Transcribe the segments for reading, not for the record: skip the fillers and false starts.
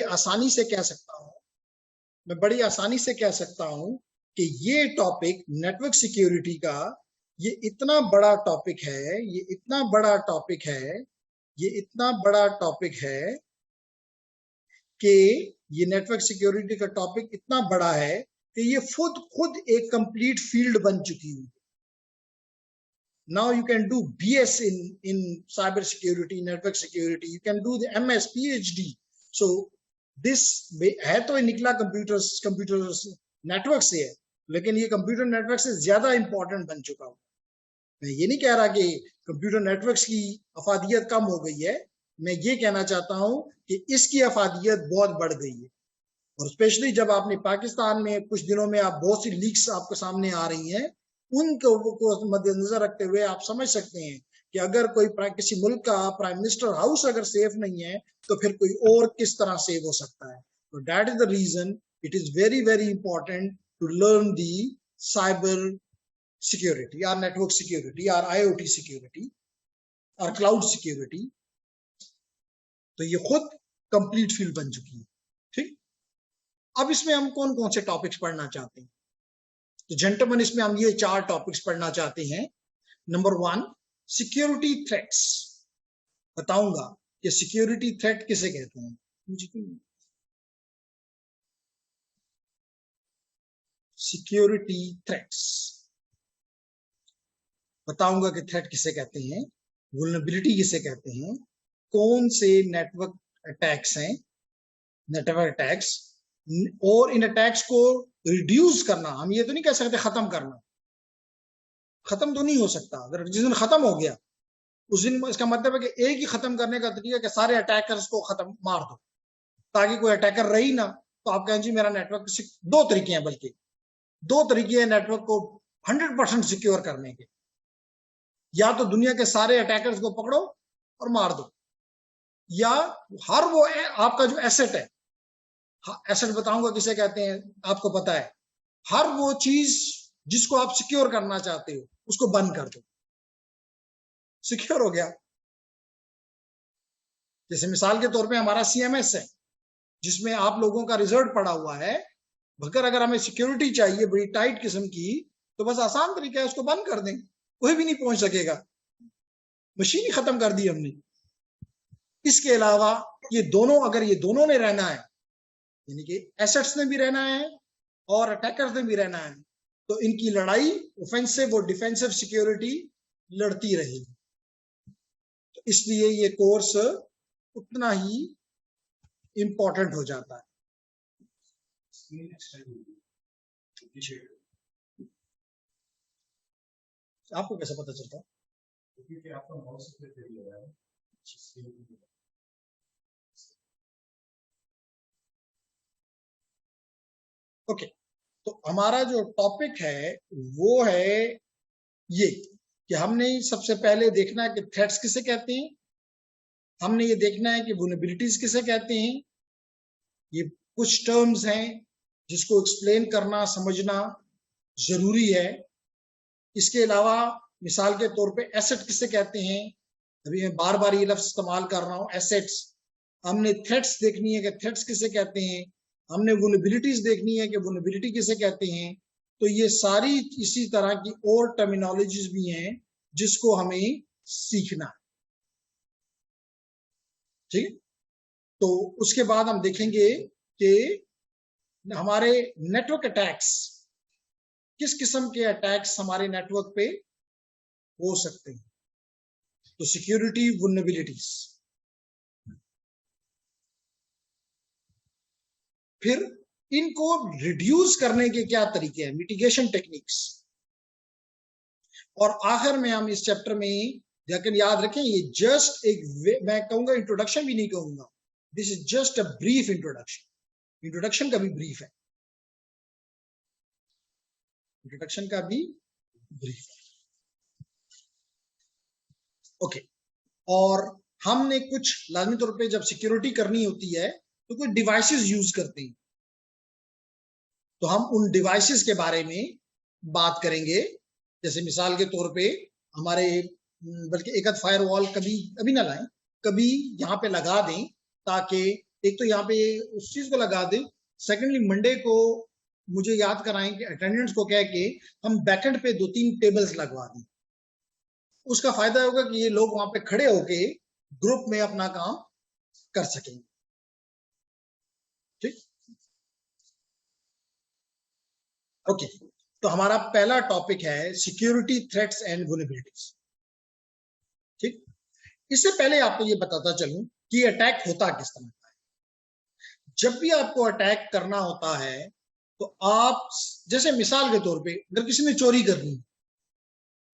आसानी से कह सकता हूं, मैं बड़ी आसानी से कह सकता हूं कि ये टॉपिक नेटवर्क सिक्योरिटी का ये इतना बड़ा टॉपिक है, ये इतना बड़ा टॉपिक है, ये इतना बड़ा टॉपिक है कि ये नेटवर्क सिक्योरिटी का टॉपिक इतना बड़ा है कि ये खुद एक कंप्लीट फील्ड बन चुकी है। Now you can do BS in cyber security, network security. You can do the MS, PhD. So this है तो निकला कंप्यूटर्स नेटवर्क से है, लेकिन ये कंप्यूटर नेटवर्क से ज्यादा इंपॉर्टेंट बन चुका हूं। मैं ये नहीं कह रहा कि कंप्यूटर नेटवर्क्स की अफादियत कम हो गई है, मैं ये कहना चाहता हूं कि इसकी अफादियत बहुत बढ़ गई है। और स्पेशली जब आपने पाकिस्तान में कुछ दिनों में आप बहुत सी लीक्स आपके सामने आ रही हैं, उनको मद्देनजर रखते हुए आप समझ सकते हैं कि अगर कोई किसी मुल्क का प्राइम मिनिस्टर हाउस अगर सेफ नहीं है तो फिर कोई और किस तरह सेव हो सकता है। तो that is the reason it is very very important to learn the cyber security, और नेटवर्क सिक्योरिटी, और IoT सिक्योरिटी, और क्लाउड सिक्योरिटी। तो ये खुद कंप्लीट फील्ड बन चुकी है। ठीक, अब इसमें हम कौन कौन से टॉपिक्स पढ़ना चाहते हैं? तो जेंटलमैन, इसमें हम ये 4 टॉपिक्स पढ़ना चाहते हैं। Number 1, security threats. बताऊंगा कि सिक्योरिटी थ्रेट किसे कहते हैं। सिक्योरिटी थ्रेट्स बताऊंगा कि थ्रेट किसे कहते हैं, वल्नरेबिलिटी किसे कहते हैं, कौन से नेटवर्क अटैक्स हैं, नेटवर्क अटैक्स, और इन अटैक्स को रिड्यूस करना। हम ये तो नहीं कह सकते खत्म करना, खत्म तो नहीं हो सकता। अगर जिस दिन खत्म हो गया उस दिन, इसका मतलब है कि एक ही खत्म करने का तरीका कि सारे अटैकर्स को खत्म मार दो ताकि कोई अटैकर रहे ही ना। तो आप कहें जी मेरा नेटवर्क, 2 तरीके हैं, बल्कि 2 तरीके हैं नेटवर्क को 100% सिक्योर करने के। या तो दुनिया के सारे अटैकर्स को पकड़ो और मार दो, या हर वो आपका जो एसेट है, एसेट बताऊंगा किसे कहते हैं, आपको पता है, हर वो चीज जिसको आप सिक्योर करना चाहते हो उसको बंद कर दो, सिक्योर हो गया। जैसे मिसाल के तौर पे हमारा CMS है जिसमें आप लोगों का रिजल्ट पड़ा हुआ है, अगर हमें सिक्योरिटी चाहिए बड़ी टाइट किस्म की, तो बस आसान तरीका है, उसको बंद कर दें, कोई भी नहीं पहुंच सकेगा, मशीन ही खत्म कर दी हमने। इसके अलावा ये दोनों, अगर ये दोनों ने रहना है, यानी कि एसेट्स ने भी रहना है और अटैकर्स ने भी रहना है, तो इनकी लड़ाई ऑफेंसिव और डिफेंसिव सिक्योरिटी लड़ती रहेगी। तो इसलिए ये कोर्स उतना ही इंपॉर्टेंट हो जाता है। आपको कैसे पता चलता है? क्योंकि आपका माउस पे है। ओके, तो हमारा जो टॉपिक है वो है ये कि हमने सबसे पहले देखना है कि थ्रेट्स किसे कहते हैं, हमने ये देखना है कि वल्नरेबिलिटीज किसे कहते हैं। ये कुछ टर्म्स हैं जिसको एक्सप्लेन करना, समझना जरूरी है। इसके अलावा मिसाल के तौर पे एसेट किसे कहते हैं, अभी मैं बार बार ये लफ्ज इस्तेमाल कर रहा हूं, एसेट्स। हमने थ्रेट्स देखनी है कि थ्रेट्स किसे कहते हैं, हमने वल्नरेबिलिटीज देखनी है कि वल्नरेबिलिटी किसे कहते हैं। तो ये सारी इसी तरह की और टर्मिनोलॉजीज भी हैं जिसको हमें सीखना है। ठीक है, तो उसके बाद हम देखेंगे कि हमारे नेटवर्क अटैक्स, किस किस्म के अटैक्स हमारे नेटवर्क पे हो सकते हैं। तो सिक्योरिटी वल्नरेबिलिटीज, फिर इनको रिड्यूस करने के क्या तरीके हैं, मिटिगेशन टेक्निक्स, और आखिर में हम इस चैप्टर में, लेकिन याद रखें ये जस्ट एक, मैं कहूंगा इंट्रोडक्शन भी नहीं कहूंगा, this is just a brief introduction. Introduction का भी ब्रीफ है, इंट्रोडक्शन का भी ब्रीफ है। ओके, और हमने कुछ लाजमी तौर पे जब सिक्योरिटी करनी होती है तो कुछ डिवाइसेस यूज करते हैं, तो हम उन डिवाइसेस के बारे में बात करेंगे। जैसे मिसाल के तौर पे हमारे, बल्कि एक फायरवॉल कभी अभी ना लाएं, कभी यहाँ पे लगा दें ताकि एक तो यहाँ पे उस चीज को लगा दें, सेकेंडली मंडे को मुझे याद कराएं कि अटेंडेंट्स को कह के हम बैकेंड पे 2-3 टेबल्स लगवा दें। उसका फायदा होगा कि ये लोग वहां पे खड़े होके ग्रुप में अपना काम कर सकेंगे। ठीक, ओके। तो हमारा पहला टॉपिक है सिक्योरिटी थ्रेट्स एंड वल्नरेबिलिटीज। ठीक, इससे पहले आपको ये बताता चलूं कि अटैक होता किस तरह का है। जब भी आपको अटैक करना होता है तो आप, जैसे मिसाल के तौर पे अगर किसी ने चोरी करनी,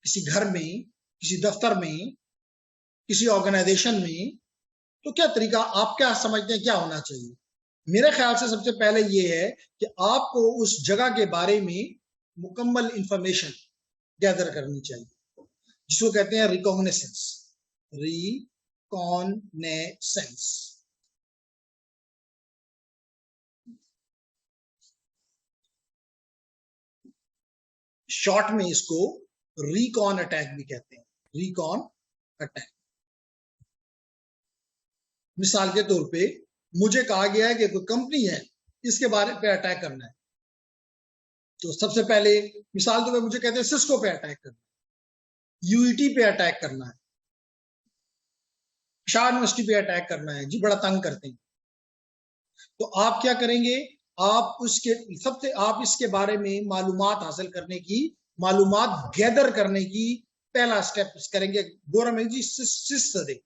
किसी घर में, किसी दफ्तर में, किसी ऑर्गेनाइजेशन में, तो क्या तरीका, आप क्या समझते हैं क्या होना चाहिए? मेरे ख्याल से सबसे पहले ये है कि आपको उस जगह के बारे में मुकम्मल इंफॉर्मेशन गैदर करनी चाहिए, जिसको कहते हैं रिकॉग्निसेंस। रिकॉग्निसेंस, शॉर्ट में इसको रिकॉन अटैक भी कहते हैं। रिकॉन अटैक, मिसाल के तौर पे मुझे कहा गया है कि कोई कंपनी है, इसके बारे पे अटैक करना है, तो सबसे पहले मिसाल तो मुझे कहते हैं सिस्को पे अटैक करना है, यूईटी पे अटैक करना है, शाह यूनिवर्सिटी पे अटैक करना है, जी बड़ा तंग करते हैं। तो आप क्या करेंगे, आप उसके सबसे, आप इसके बारे में मालूमात हासिल करने की, मालूमात गैदर करने की पहला स्टेप करेंगे। गौरव जी सिस दे,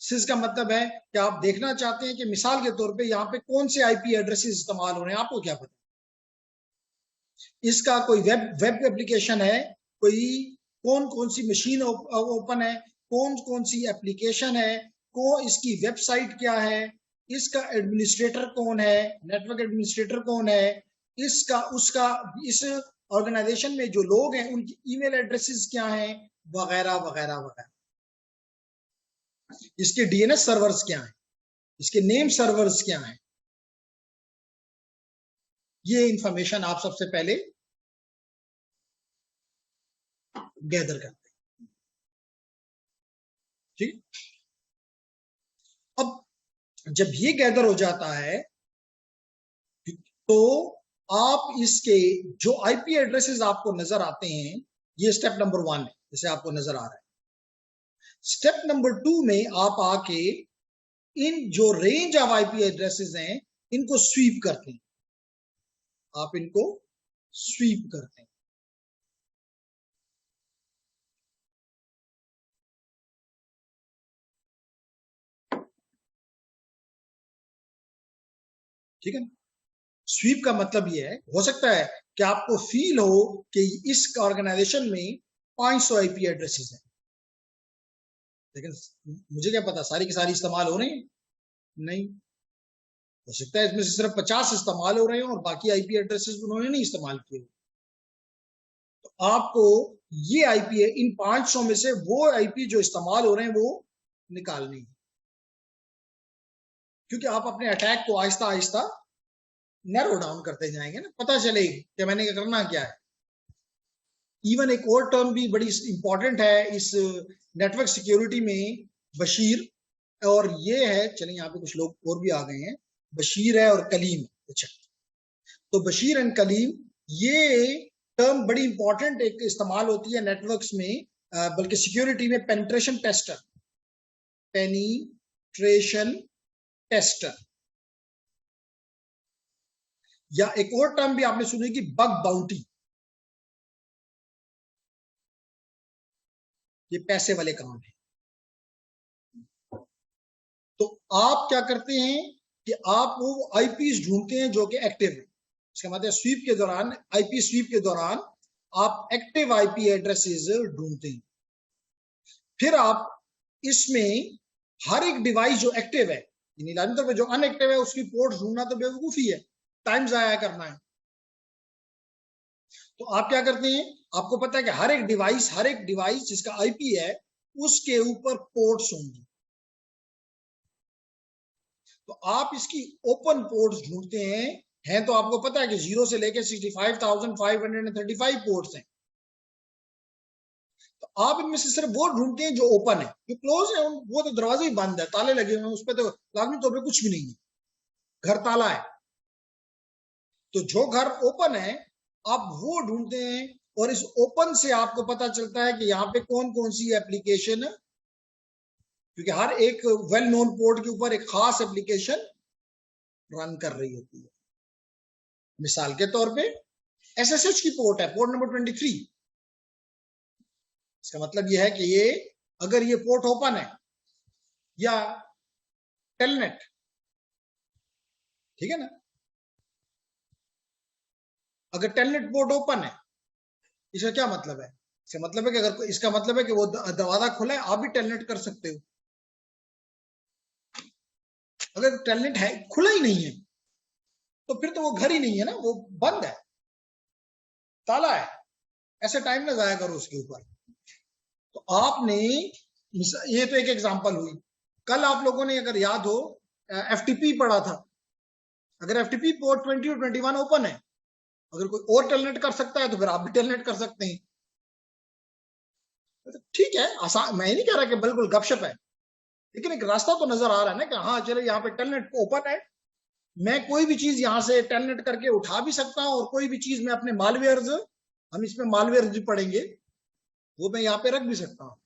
सिस का मतलब है कि आप देखना चाहते हैं कि मिसाल के तौर पे यहाँ पे कौन से आईपी एड्रेसेस इस्तेमाल हो रहे हैं, आपको क्या पता? इसका कोई वेब एप्लीकेशन है, कोई कौन कौन सी मशीन ओपन है, कौन कौन सी एप्लीकेशन है, इसकी वेबसाइट क्या है, इसका एडमिनिस्ट्रेटर कौन है, नेटवर्क एडमिनिस्ट्रेटर कौन है, इसका उसका इस ऑर्गेनाइजेशन में जो लोग हैं उनकी ईमेल एड्रेसेस क्या हैं, वगैरह वगैरह वगैरह। इसके डीएनएस सर्वर्स क्या हैं, इसके नेम सर्वर्स क्या हैं, ये इंफॉर्मेशन आप सबसे पहले गैदर करते हैं। ठीक, अब जब ये गैदर हो जाता है तो आप इसके जो आईपी एड्रेसेस आपको नजर आते हैं, ये स्टेप नंबर 1 है, जैसे आपको नजर आ रहा है। स्टेप नंबर 2 में आप आके इन जो रेंज ऑफ आईपी एड्रेसेस हैं इनको स्वीप करते हैं, आप इनको स्वीप करते हैं। ठीक है, स्वीप का मतलब ये है, हो सकता है कि आपको फील हो कि इस ऑर्गेनाइजेशन में 500 आईपी एड्रेसेस हैं, लेकिन मुझे क्या पता सारी की सारी इस्तेमाल हो रहे हैं? नहीं, हो सकता है इसमें से सिर्फ 50 इस्तेमाल हो रहे हैं और बाकी आईपी एड्रेसेस उन्होंने नहीं इस्तेमाल किए। तो आपको ये आईपी है, इन 500 में से वो आईपी जो इस्तेमाल हो रहे हैं वो निकालनी है, क्योंकि आप अपने अटैक को आहिस्ता आहिस्ता नैरो डाउन करते जाएंगे ना, पता चले कि मैंने करना क्या है। इवन एक और टर्म भी बड़ी इंपॉर्टेंट है इस नेटवर्क सिक्योरिटी में, बशीर, और ये है, चलें यहाँ पे कुछ लोग और भी आ गए हैं, बशीर है और कलीम। अच्छा, तो बशीर एंड कलीम, ये टर्म बड़ी इंपॉर्टेंट एक इस्तेमाल होती है नेटवर्क्स में, बल्कि सिक्योरिटी में, पेनिट्रेशन टेस्टर, पेनिट्रेशन टेस्टर, या एक और टर्म भी आपने सुनी कि बग बाउंटी, ये पैसे वाले काम है। तो आप क्या करते हैं कि आप वो आईपीस ढूंढते हैं जो कि एक्टिव है। इसका मतलब स्वीप के दौरान, आईपी स्वीप के दौरान आप एक्टिव आईपी एड्रेसेस ढूंढते हैं। फिर आप इसमें हर एक डिवाइस जो एक्टिव है, नीलामी तौर पर जो अनएक्टिव है उसकी पोर्ट ढूंढना तो बेवकूफी है, टाइम जाया करना है। तो आप क्या करते हैं, आपको पता है कि हर एक डिवाइस जिसका आईपी है उसके ऊपर पोर्ट्स होंगी, तो आप इसकी ओपन पोर्ट्स ढूंढते हैं तो आपको पता है कि 0 से लेकर 65,535 पोर्ट्स हैं। तो आप इनमें से सिर्फ वो ढूंढते हैं जो ओपन है, जो क्लोज है वो तो दरवाजे ही बंद है, ताले लगे हुए हैं, उस पर तो लाजमी तौर पे कुछ भी नहीं है, घर ताला है। तो जो घर ओपन है आप वो ढूंढते हैं, और इस ओपन से आपको पता चलता है कि यहाँ पे कौन कौन सी एप्लीकेशन, क्योंकि हर एक वेल नोन पोर्ट के ऊपर एक खास एप्लीकेशन रन कर रही होती है। मिसाल के तौर पे एसएसएच की पोर्ट है, पोर्ट नंबर 23। इसका मतलब यह है कि ये अगर ये पोर्ट ओपन है, या टेलनेट, ठीक है ना, अगर टेलनेट पोर्ट ओपन है, इसका क्या मतलब है? इसका मतलब है कि अगर इसका मतलब है कि वो दरवाजा खुला है, आप भी टेलनेट कर सकते हो। अगर टेलनेट है, खुला ही नहीं है, तो फिर तो वो घर ही नहीं है ना, वो बंद है, ताला है। ऐसे टाइम ना जाया करो उसके ऊपर। तो आपने, ये तो एक एग्जांपल हुई। कल आप लोगों ने अगर याद हो एफटीपी पढ़ा था, अगर एफटीपी पोर्ट 20 और 21 ओपन है, अगर कोई और टेलनेट कर सकता है तो फिर आप भी टेलनेट कर सकते हैं। ठीक है, आसान, मैं नहीं कह रहा कि बिल्कुल गपशप है, लेकिन एक रास्ता तो नजर आ रहा है ना कि हाँ चलो यहाँ पे टेलनेट ओपन है, मैं कोई भी चीज यहां से टेलनेट करके उठा भी सकता हूँ, और कोई भी चीज मैं अपने मालवेयर्स, हम इसमें मालवेयर भी पढ़ेंगे, वो मैं यहाँ पे रख भी सकता हूँ।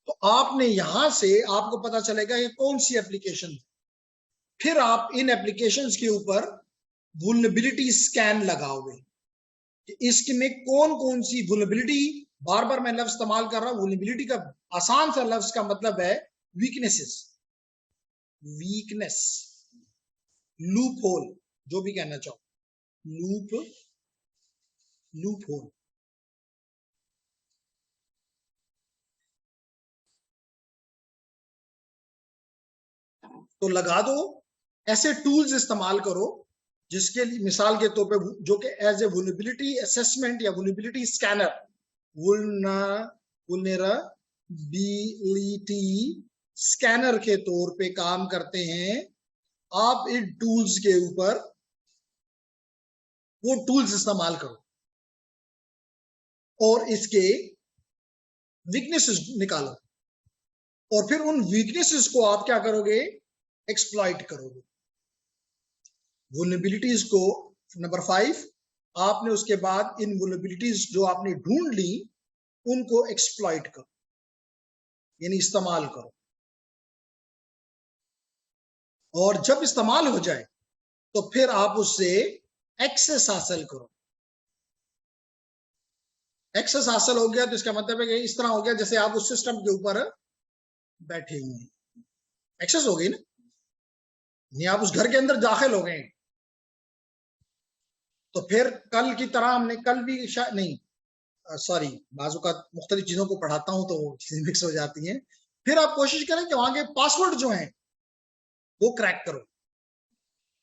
तो आपने यहां से आपको पता चलेगा ये कौन सी एप्लीकेशन, फिर आप इन एप्लीकेशंस के ऊपर वुलनेबिलिटी स्कैन लगाओगे कि इसमें कौन कौन सी वुलनेबिलिटी, बार बार मैं लफ्ज इस्तेमाल कर रहा हूं, वुलनेबिलिटी का आसान सा लफ्ज का मतलब है वीकनेसेस, वीकनेस, लूप होल, जो भी कहना चाहो, लूप होल। तो लगा दो, ऐसे टूल्स इस्तेमाल करो जिसके लिए, मिसाल के तौर पे, जो कि एज ए वुलनेबिलिटी असेसमेंट या वुलनेबिलिटी स्कैनर, वुलनेबिलिटी स्कैनर के तौर पे काम करते हैं। आप इन टूल्स के ऊपर वो टूल्स इस्तेमाल करो और इसके वीकनेसेस निकालो, और फिर उन वीकनेसेस को आप क्या करोगे, एक्सप्लॉइट करोगे। वुलनेबिलिटीज को, नंबर 5, आपने उसके बाद इन वुलनेबिलिटीज जो आपने ढूंढ ली उनको एक्सप्लॉइट करो, यानी इस्तेमाल करो, और जब इस्तेमाल हो जाए तो फिर आप उससे एक्सेस हासिल करो। एक्सेस हासिल हो गया तो इसका मतलब है कि इस तरह हो गया जैसे आप उस सिस्टम के ऊपर बैठे हुए हैं, एक्सेस हो गई ना, नहीं आप उस घर के अंदर दाखिल हो गए। तो फिर कल की तरह हमने, कल भी शायद नहीं, सॉरी, बाजू का मुख्तलिफ चीजों को पढ़ाता हूं तो चीजें मिक्स हो जाती हैं। फिर आप कोशिश करें कि वहां के पासवर्ड जो हैं वो क्रैक करो,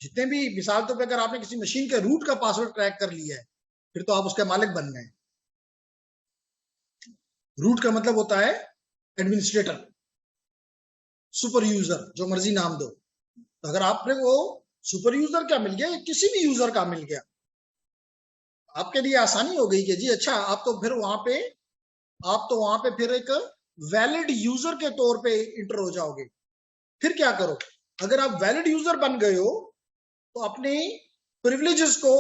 जितने भी, मिसाल तौर पे अगर आपने किसी मशीन के रूट का पासवर्ड क्रैक कर लिया है, फिर तो आप उसके मालिक बन गए। रूट का मतलब होता है एडमिनिस्ट्रेटर, सुपर यूजर, जो मर्जी नाम दो। तो अगर आपने वो सुपर यूजर क्या मिल गया, किसी भी यूजर का मिल गया, आपके लिए आसानी हो गई कि जी अच्छा, आप तो फिर वहां पे, आप तो वहां पे फिर एक वैलिड यूजर के तौर पे इंटर हो जाओगे। फिर क्या करो, अगर आप वैलिड यूजर बन गए हो तो अपनी प्रिविलेजेस को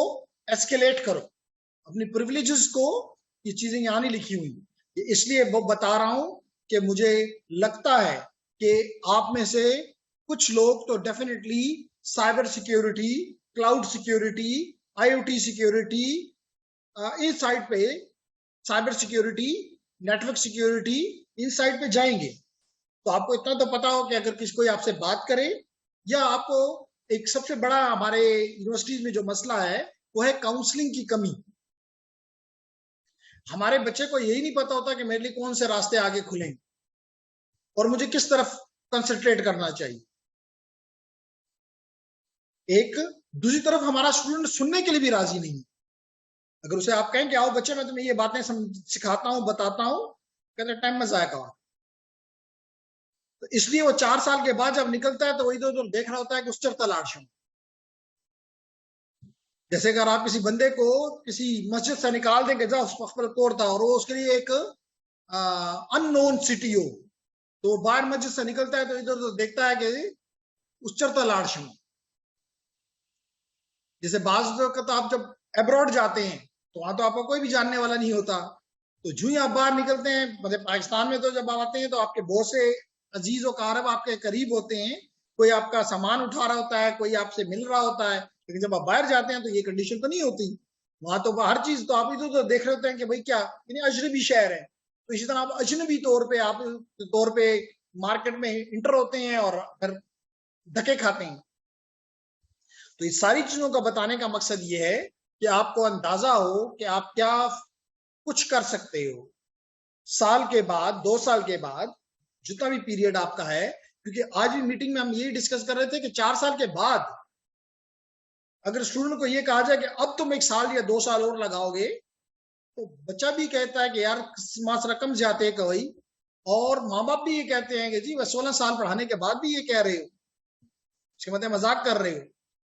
एस्केलेट करो, अपनी प्रिविलेजेस को, ये चीजें यहां नहीं लिखी हुई, इसलिए वो बता रहा हूं कि मुझे लगता है कि आप में से कुछ लोग तो definitely cyber security, cloud security, IoT security, इस साइड पे, साइबर सिक्योरिटी, नेटवर्क सिक्योरिटी, इन साइड पे जाएंगे। तो आपको इतना तो पता हो कि अगर किसी कोई आपसे बात करे, या आपको, एक सबसे बड़ा हमारे यूनिवर्सिटीज में जो मसला है वो है काउंसलिंग की कमी। हमारे बच्चे को यही नहीं पता होता कि मेरे लिए कौन से रास्ते आगे खुलेंगे और मुझे किस तरफ कंसंट्रेट करना चाहिए। एक दूसरी तरफ हमारा स्टूडेंट सुनने के लिए भी राजी नहीं है। अगर उसे आप कहें कि आओ बच्चे मैं तुम्हें ये बातें सिखाता हूं, बताता हूं, कहते टाइम में जाया करो। तो इसलिए वो 4 साल के बाद जब निकलता है तो वही तो देख रहा होता है कि उस चरता लाश जैसे अगर आप किसी बंदे को किसी मस्जिद से निकाल देंगे, जा उस पर तोड़ता, और वो उसके लिए एक अननोन सिटी हो, तो बाहर मस्जिद से निकलता है तो इधर उधर देखता है कि उच्चरता लाड़श में। जैसे बाज वक्त आप जब अब्रॉड जाते हैं तो वहां तो आपको कोई भी जानने वाला नहीं होता, तो जू ही आप बाहर निकलते हैं, मतलब पाकिस्तान में तो जब आप आते हैं तो आपके बहुत से अजीज और कारब आपके करीब होते हैं, कोई आपका सामान उठा रहा होता है, कोई आपसे मिल रहा होता है। लेकिन जब आप बाहर जाते हैं तो ये कंडीशन तो नहीं होती, वहां तो हर चीज तो आप इधर उधर देख रहे होते हैं कि भाई क्या यानी अजनबी शहर है। तो इसी तरह आप अजनबी तौर पे मार्केट में इंटर होते हैं और फिर धक्के खाते हैं। तो इस सारी चीजों का बताने का मकसद ये है कि आपको अंदाजा हो कि आप क्या कुछ कर सकते हो साल के बाद, 2 साल के बाद, जितना भी पीरियड आपका है। क्योंकि आज भी मीटिंग में हम यही डिस्कस कर रहे थे कि 4 साल के बाद अगर स्टूडेंट को ये कहा जाए कि अब तुम 1 साल या 2 साल और लगाओगे, तो बच्चा भी कहता है कि यार मास रकम जाते हैं कवई, और माँ बाप भी ये कहते हैं कि जी वह 16 साल पढ़ाने के बाद भी ये कह रहे हो, इसके मतलब मजाक कर रहे हो।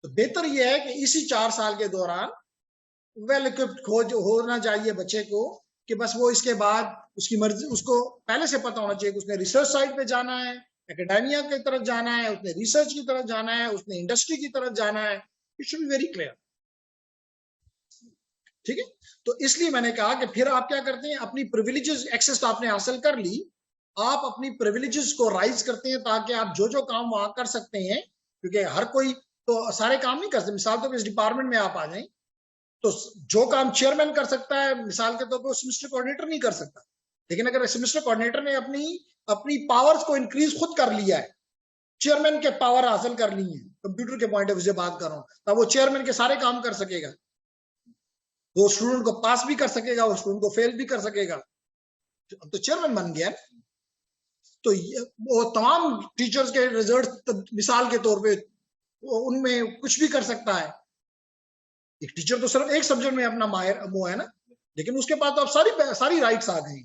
तो बेहतर यह है कि इसी 4 साल के दौरान वेल इक्विप्ड खोज होना चाहिए बच्चे को, कि बस वो इसके बाद उसकी मर्जी, उसको पहले से पता होना चाहिए कि उसने रिसर्च साइड पे जाना है, एकेडेमिया की तरफ जाना है, उसने रिसर्च की तरफ जाना है, उसने इंडस्ट्री की तरफ जाना है। It should be very clear. ठीक है, तो इसलिए मैंने कहा कि फिर आप क्या करते हैं, अपनी प्रिविलेजेस एक्सेस आपने हासिल कर ली, आप अपनी प्रिविलेजेस को राइज करते हैं ताकि आप जो जो काम वहां कर सकते हैं, क्योंकि हर कोई तो सारे काम नहीं कर सकते। मिसाल तो इस डिपार्टमेंट में आप आ जाएं तो जो काम चेयरमैन कर सकता है, मिसाल के तौर पर सेमेस्टर कोऑर्डिनेटर नहीं कर सकता। लेकिन अगर सेमेस्टर कोऑर्डिनेटर ने अपनी अपनी पावर्स को इंक्रीज खुद कर लिया है, चेयरमैन के पावर हासिल कर ली है, कंप्यूटर के पॉइंट ऑफ व्यू से बात कर रहा हूं, तब वो चेयरमैन के सारे काम कर सकेगा। वो स्टूडेंट को पास भी कर सकेगा, वो स्टूडेंट को फेल भी कर सकेगा। अब तो चेयरमैन बन गया। तो वो तमाम टीचर्स के रिजल्ट मिसाल के तौर पे उनमें कुछ भी कर सकता है। एक टीचर तो सिर्फ एक सब्जेक्ट में अपना माहिर वो है ना, लेकिन उसके पास तो अब सारी राइट्स आ गई।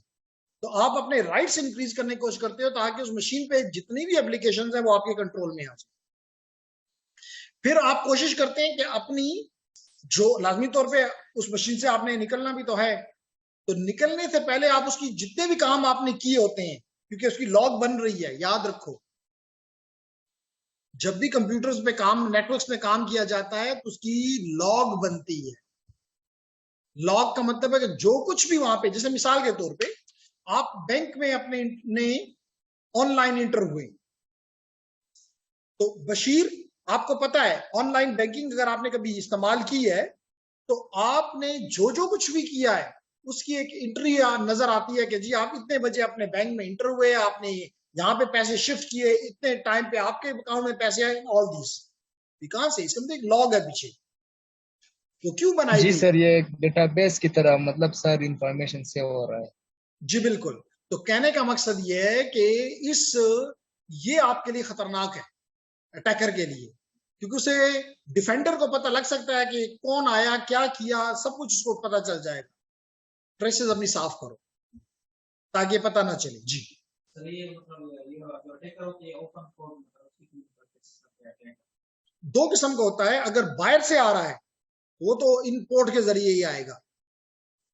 तो आप अपने राइट्स इंक्रीज करने की कोशिश करते हो ताकि उस मशीन पे जितनी भी एप्लीकेशन है वो आपके कंट्रोल में आ जाए। फिर आप कोशिश करते हैं कि अपनी जो लाजमी तौर पे उस मशीन से आपने निकलना भी तो है, तो निकलने से पहले आप उसकी जितने भी काम आपने किए होते हैं, क्योंकि उसकी लॉग बन रही है, याद रखो जब भी कंप्यूटर्स पे काम, नेटवर्क्स पे काम किया जाता है तो उसकी लॉग बनती है। लॉग का मतलब है कि जो कुछ भी वहां पे, जैसे मिसाल के तौर पे आप बैंक में अपने ऑनलाइन इंटर हुए, तो बशीर आपको पता है ऑनलाइन बैंकिंग अगर आपने कभी इस्तेमाल की है तो आपने जो जो कुछ भी किया है उसकी एक एंट्री नजर आती है कि जी आप इतने बजे अपने बैंक में इंटर हुए, आपने यहाँ पे पैसे शिफ्ट किए, इतने टाइम पे आपके अकाउंट में पैसे आए, ऑल दिस। कहां से, इसका मतलब एक लॉग है पीछे, वो क्यों बनाई जी गई। सर, ये एक डेटाबेस की तरह मतलब सर इंफॉर्मेशन सेव हो रहा है। जी बिल्कुल। तो कहने का मकसद ये है कि इस ये आपके लिए खतरनाक है, अटैकर के लिए, क्योंकि उसे डिफेंडर को पता लग सकता है कि कौन आया, क्या किया, सब कुछ उसको पता चल जाएगा। ट्रेसेस अपनी साफ करो ताकि पता ना चले। जी सर ये मतलब ये जो अटैकर होते हैं ओपन कोड मतलब दो किस्म का होता है, अगर बाहर से आ रहा है वो तो इन पोर्ट के जरिए ही आएगा,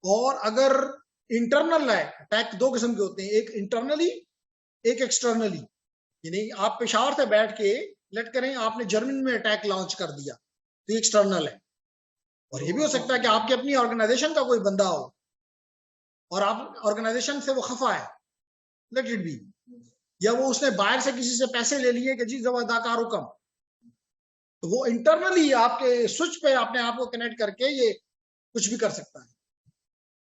और अगर इंटरनल है, अटैक दो किस्म के होते हैं, एक इंटरनली एक एक्सटर्नली। यानी आप पेशावर से बैठ के लेट करें आपने जर्मनी में अटैक लॉन्च कर दिया तो एक्सटर्नल है। और ये भी हो सकता है कि आपकी अपनी ऑर्गेनाइजेशन का कोई बंदा हो और आप ऑर्गेनाइजेशन से वो खफा है, लेट इट बी, या वो उसने बाहर से किसी से पैसे ले लिए कि जी जब अदा करो कम, तो वो इंटरनली आपके स्विच पे अपने आप को कनेक्ट करके ये कुछ भी कर सकता है।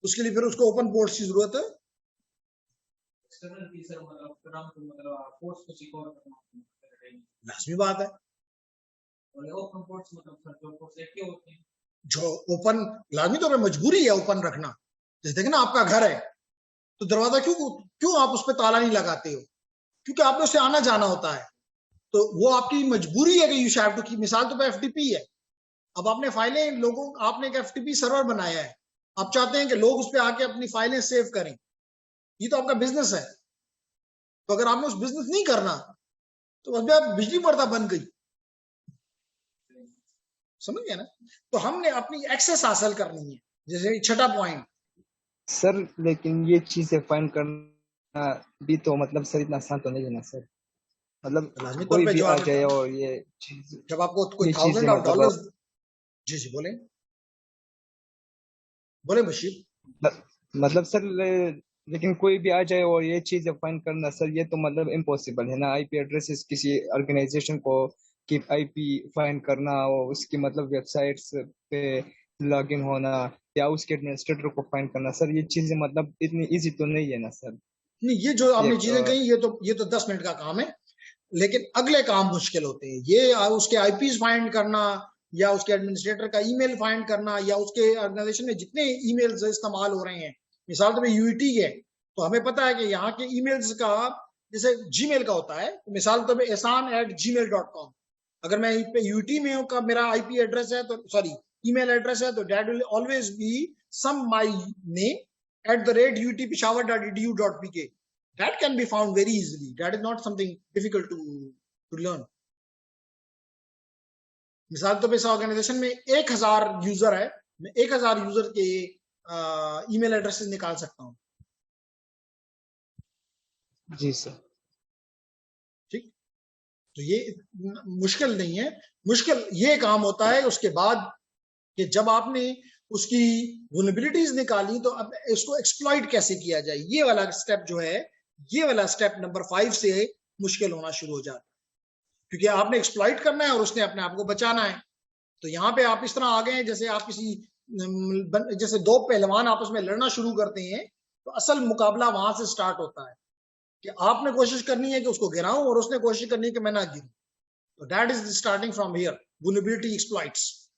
उसके लिए फिर उसको ओपन पोर्ट की जरूरत है। एक्सटर्नल की सर मतलब फोर्स को सिक्योर करना लाजमी बात है। और ओपन पोर्ट्स मतलब सर जो पोर्ट्स एक्टिव होते हैं, जो ओपन लाजमी तौर पर मजबूरी है ओपन रखना। जैसे देखे ना आपका घर है तो दरवाजा क्यों क्यों आप उस पर ताला नहीं लगाते हो, क्योंकि आपने उससे आना जाना होता है। तो वो आपकी मजबूरी है कि यू हैव टू की। मिसाल तो एफटीपी है, अब आपने फाइलें लोगों, आपने एक एफटीपी सर्वर बनाया है, आप चाहते हैं कि लोग उस पर आके अपनी फाइलें सेव करें, ये तो आपका बिजनेस है। तो अगर आपने उस बिजनेस नहीं करना तो बस आप बिजली पर्दा बन गई। समझ गए ना? तो हमने अपनी एक्सेस हासिल करनी है, जैसे छठा पॉइंट। सर लेकिन ये चीजें फाइंड करना भी तो मतलब सर इतना आसान तो नहीं है ना सर। मतलब तो लाजमी तौर कोई पे भी जो आ आप जाए और ये चीज, जब आपको कोई ये चीजें थाउजेंड ऑफ मतलब डॉलर्स, जी जी बोले, बोले बशीर। मतलब सर लेकिन कोई भी आ जाए और ये चीजें फाइंड करना सर ये तो मतलब इम्पॉसिबल है ना। आईपी एड्रेसेस किसी ऑर्गेनाइजेशन को की आईपी फाइंड करना और उसकी मतलब वेबसाइट्स पे लॉगिन होना या उसके एडमिनिस्ट्रेटर को फाइंड करना सर ये चीजें मतलब इतनी इजी तो नहीं है ना सर। नहीं, ये जो आपने एक चीजें कही, ये तो 10 मिनट का काम है, लेकिन अगले काम मुश्किल होते हैं। ये उसके आईपीज फाइंड करना, या उसके एडमिनिस्ट्रेटर का ईमेल फाइंड करना, या उसके ऑर्गेनाइजेशन में जितने ईमेल्स इस्तेमाल हो रहे हैं, मिसाल तो यूईटी है, तो हमें पता है कि यहाँ के ईमेल्स का, जैसे जीमेल का होता है, तो मिसाल तो ehsan@gmail.com, अगर मैं यूटी में हूँ का मेरा आईपी एड्रेस है, तो सॉरी ईमेल एड्रेस है, तो that will always be some my name @utpeshawar.edu.pk. That can be found very easily. That is not something difficult to learn. मिसाल तो इस ऑर्गेनाइजेशन में 1000 यूजर है, मैं 1000 यूजर के ईमेल एड्रेसेस निकाल सकता हूँ। जी सर। ठीक, तो ये मुश्किल नहीं है। मुश्किल ये काम होता है उसके बाद कि जब आपने उसकी वल्नरेबिलिटीज निकाली, तो अब इसको एक्सप्लॉइट कैसे किया जाए, ये वाला स्टेप जो है, ये वाला स्टेप नंबर 5 से मुश्किल होना शुरू हो जाता है, क्योंकि आपने एक्सप्लॉइट करना है और उसने अपने आप को बचाना है। तो यहाँ पे आप इस तरह आ गए हैं जैसे आप किसी जैसे दो पहलवान आपस में लड़ना शुरू करते हैं, तो असल मुकाबला वहां से स्टार्ट होता है कि आपने कोशिश करनी है कि उसको गिराऊं और उसने कोशिश करनी है कि मैं ना गिरूं। तो that is starting from here, vulnerability exploits.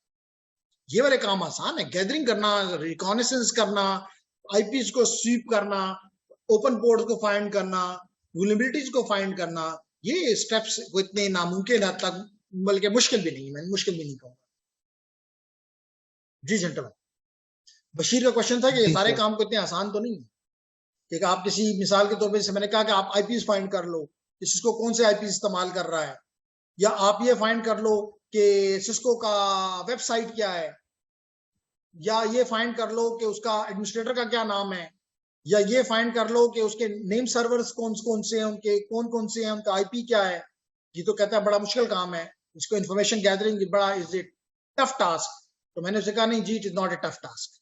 ये वाले काम आसान है, गैदरिंग करना, रिकॉनेसेंस करना, आईपीज को स्वीप करना, ओपन पोर्ट्स को फाइंड करना, वल्नरेबिलिटीज को फाइंड करना, ये स्टेप्स को इतने नामुमकिन हद तक, बल्कि मुश्किल भी नहीं, मैं मुश्किल भी नहीं कहूंगा। जी जेंटलमैन, बशीर का क्वेश्चन था कि ये जी सारे सर। काम को इतने आसान तो नहीं है कि आप किसी मिसाल के तौर पे, जैसे मैंने कहा कि आप आईपीज फाइंड कर लो, सिस्को कौन से आईपी इस्तेमाल कर रहा है, या आप ये फाइंड कर लो कि सिस्को का वेबसाइट क्या है, या ये फाइंड कर लो कि उसका एडमिनिस्ट्रेटर का क्या नाम है, या ये फाइंड कर लो कि उसके नेम सर्वर्स कौन कौन से हैं, उनके कौन कौन से हैं, उनका आईपी क्या है। ये तो कहता है बड़ा मुश्किल काम है, इसको इन्फॉर्मेशन गैदरिंग बड़ा इज इट टफ टास्क। तो मैंने उसे कहा नहीं जी, it is not a tough task,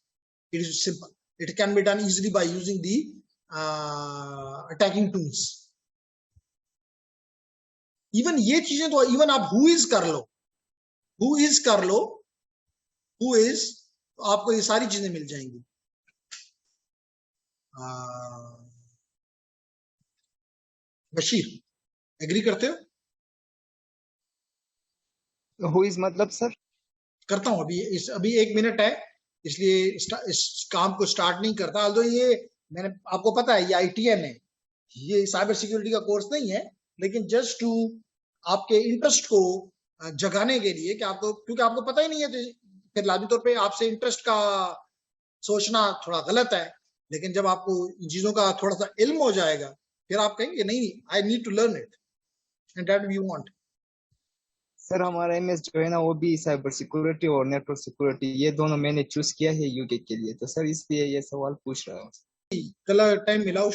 it is simple, it can be done easily by using the attacking tools. Even ये चीजें तो इवन आप हु इज कर लो, हु इज कर लो, हु इज, तो आपको ये सारी चीजें मिल जाएंगी। बशीर, एग्री करते हो? हु इज मतलब सर? करता हूं, अभी 1 मिनट है, इसलिए इस काम को स्टार्ट नहीं करता। although ये मैंने आपको पता है ये आईटीएन है, ये साइबर सिक्योरिटी का कोर्स नहीं है, लेकिन जस्ट टू आपके इंटरेस्ट को जगाने के लिए कि आपको, क्योंकि आपको पता ही नहीं है, तो फिर लाजमी तौर पे आपसे इंटरेस्ट का सोचना थोड़ा गलत है। लेकिन जब आपको इन चीजों का थोड़ा सा इल्म हो जाएगा, फिर आप कहेंगे नहीं, I need to learn it, and that we want. Sir हमारा एमएस जो है ना वो भी साइबर सिक्योरिटी और नेटवर्क सिक्योरिटी ये दोनों मैंने चूज किया है यूके के लिए, तो सर इसलिए ये सवाल पूछ रहा हूँ। कल टाइम मिलाओ,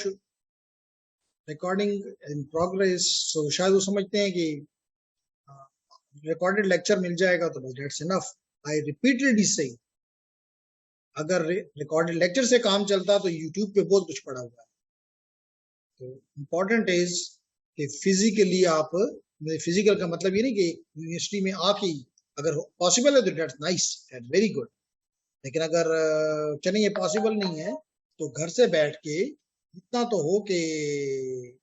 रिकॉर्डिंग इन प्रोग्रेस। तो शायद वो समझते हैं कि रिकॉर्डेड लेक्चर मिल जाएगा तो बस दैट्स इनफ। आई रिपीटेडली से, अगर रिकॉर्डेड लेक्चर से काम चलता तो यूट्यूब पे बहुत कुछ पड़ा हुआ है। तो इम्पोर्टेंट इज कि फिजिकली आप, फिजिकल का मतलब ये नहीं कि यूनिवर्सिटी में आके ही, अगर पॉसिबल है तो that's nice, that's very good. लेकिन अगर चलिए ये पॉसिबल नहीं है, तो घर से बैठ के इतना तो हो कि,